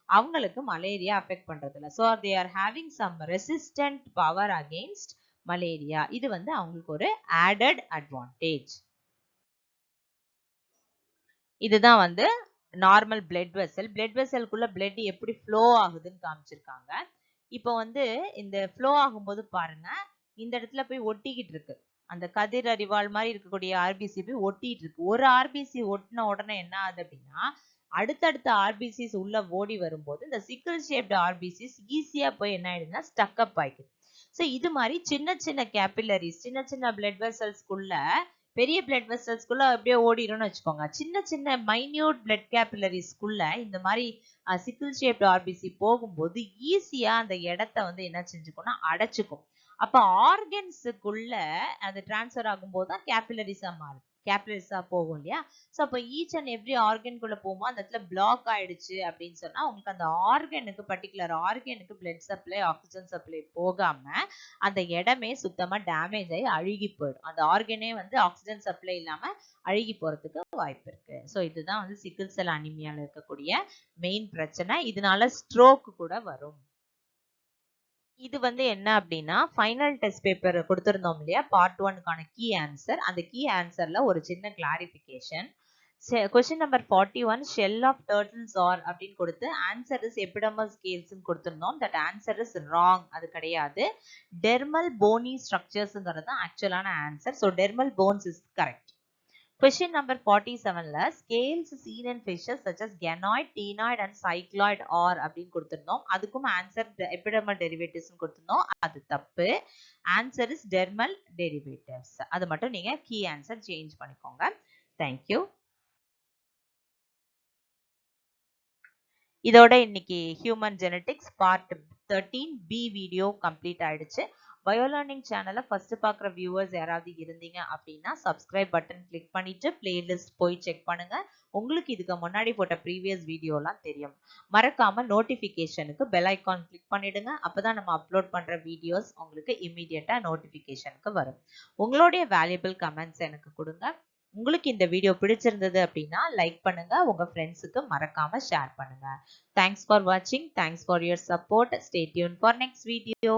அவங்களுக்கு மலேரியா அஃபெக்ட் பண்றது இல்லை. So they are having some resistant power against malaria. இது வந்து அவங்களுக்கு ஒரு ஆடட் அட்வான்டேஜ். இதுதான் வந்து நார்மல் பிளட் வெசல். பிளட் வெசலுக்குள்ள பிளட் எப்படி ஃப்ளோ ஆகுதுன்னு காமிச்சிருக்காங்க. இப்போ வந்து இந்த ஃப்ளோ ஆகும்போது பாருங்க இந்த இடத்துல போய் ஒட்டிக்கிட்டு இருக்கு, அந்த கதிர் அறிவாள் மாதிரி இருக்கக்கூடிய ஆர்பிசி போய் ஒட்டிட்டு இருக்கு. ஒரு ஆர்பிசி ஒட்டின உடனே என்ன ஆகுது அப்படின்னா அடுத்தடுத்த ஆர்பிசிஸ் உள்ள ஓடி வரும்போது இந்த சிக்கிள் ஷேப்டு ஆர்பிசிஸ் ஈஸியா போய் என்ன ஆயிடுதுன்னா ஸ்டக் அப் ஆயிடுது. ஸோ இது மாதிரி சின்ன சின்ன கேபிலரிஸ், சின்ன சின்ன பிளட் வெசல்ஸ்குள்ள பெரிய பிளட் வெசல்ஸ்குள்ள அப்படியே ஓடிடும்னு வச்சுக்கோங்க. சின்ன சின்ன மைன்யூட் பிளட் கேபிலரிஸ்குள்ள இந்த மாதிரி சிக்கிள் ஷேப்டு ஆர்பிசி போகும்போது ஈஸியா அந்த இடத்த வந்து என்ன செஞ்சுக்கோன்னா அடைச்சுக்கும். அப்ப ஆர்கன்ஸுக்குள்ள அது டிரான்ஸ்ஃபர் ஆகும்போது தான் கேபிலரிஸா மாறுது, கேபிலரிஸா போகும் இல்லையா. ஸோ அப்போ ஈச் அண்ட் எவ்ரி ஆர்கனுக்குள்ள போகும்போது அந்த இடத்துல பிளாக் ஆயிடுச்சு அப்படின்னு சொன்னா உங்களுக்கு அந்த ஆர்கனுக்கு பர்டிகுலர் ஆர்கனுக்கு பிளட் சப்ளை ஆக்சிஜன் சப்ளை போகாம அந்த இடமே சுத்தமா டேமேஜ் ஆகி அழுகி போயிடும். அந்த ஆர்கனே வந்து ஆக்சிஜன் சப்ளை இல்லாம அழுகி போறதுக்கு வாய்ப்பு இருக்கு. ஸோ இதுதான் வந்து சிக்கிள் செல் அனிமியால இருக்கக்கூடிய மெயின் பிரச்சனை. இதனால ஸ்ட்ரோக் கூட வரும். இது வந்து என்ன அப்படின்னா ஃபைனல் டெஸ்ட் பேப்பர் கொடுத்திருந்தோம் இல்லையா, பார்ட் 1க்கான கீ ஆன்சர். அந்த கீ ஆன்சர்ல ஒரு சின்ன clarification. Question number 41, shell of turtles are அப்படின்னு கொடுத்து answer is epidermal scales ன்னு கொடுத்திருந்தோம். that answer is wrong. அது கிடையாது. dermal bony structures ங்கிறது ஆக்சுவலான answer. so dermal bones is correct. Question number 47ல scales seen in fishes such as ganoid, ctenoid and cycloid are அப்படின்னு கொடுத்திருந்தோம். அதுக்கும் answer epidermal derivatives ன்னு கொடுத்திருந்தோம். அது தப்பு. answer is dermal derivatives. அது மட்டும் நீங்க key answer change பண்ணிக்கோங்க. Thank you. இதோட இன்னைக்கு human genetics part 13B video complete ஆயிடுச்சு. பயோலேர்னிங் சேனலை ஃபர்ஸ்ட் பார்க்குற வியூவர்ஸ் யாராவது இருந்தீங்க அப்படின்னா சப்ஸ்கிரைப் பட்டன் கிளிக் பண்ணிட்டு பிளேலிஸ்ட் போய் செக் பண்ணுங்க. உங்களுக்கு இதுக்கு முன்னாடி போட்ட ப்ரீவியஸ் வீடியோலாம் தெரியும். மறக்காம நோட்டிஃபிகேஷனுக்கு பெல் ஐக்கான் கிளிக் பண்ணிடுங்க. அப்பதான் நம்ம அப்லோட் பண்ற வீடியோஸ் உங்களுக்கு இமீடியட்டா நோட்டிஃபிகேஷனுக்கு வரும். உங்களுடைய வேல்யூபிள் கமெண்ட்ஸ் எனக்கு கொடுங்க. உங்களுக்கு இந்த வீடியோ பிடிச்சிருந்தது அப்படின்னா லைக் பண்ணுங்க, உங்க ஃப்ரெண்ட்ஸுக்கு மறக்காம ஷேர் பண்ணுங்க. Thanks for watching. Thanks for your support. Stay tuned for next video.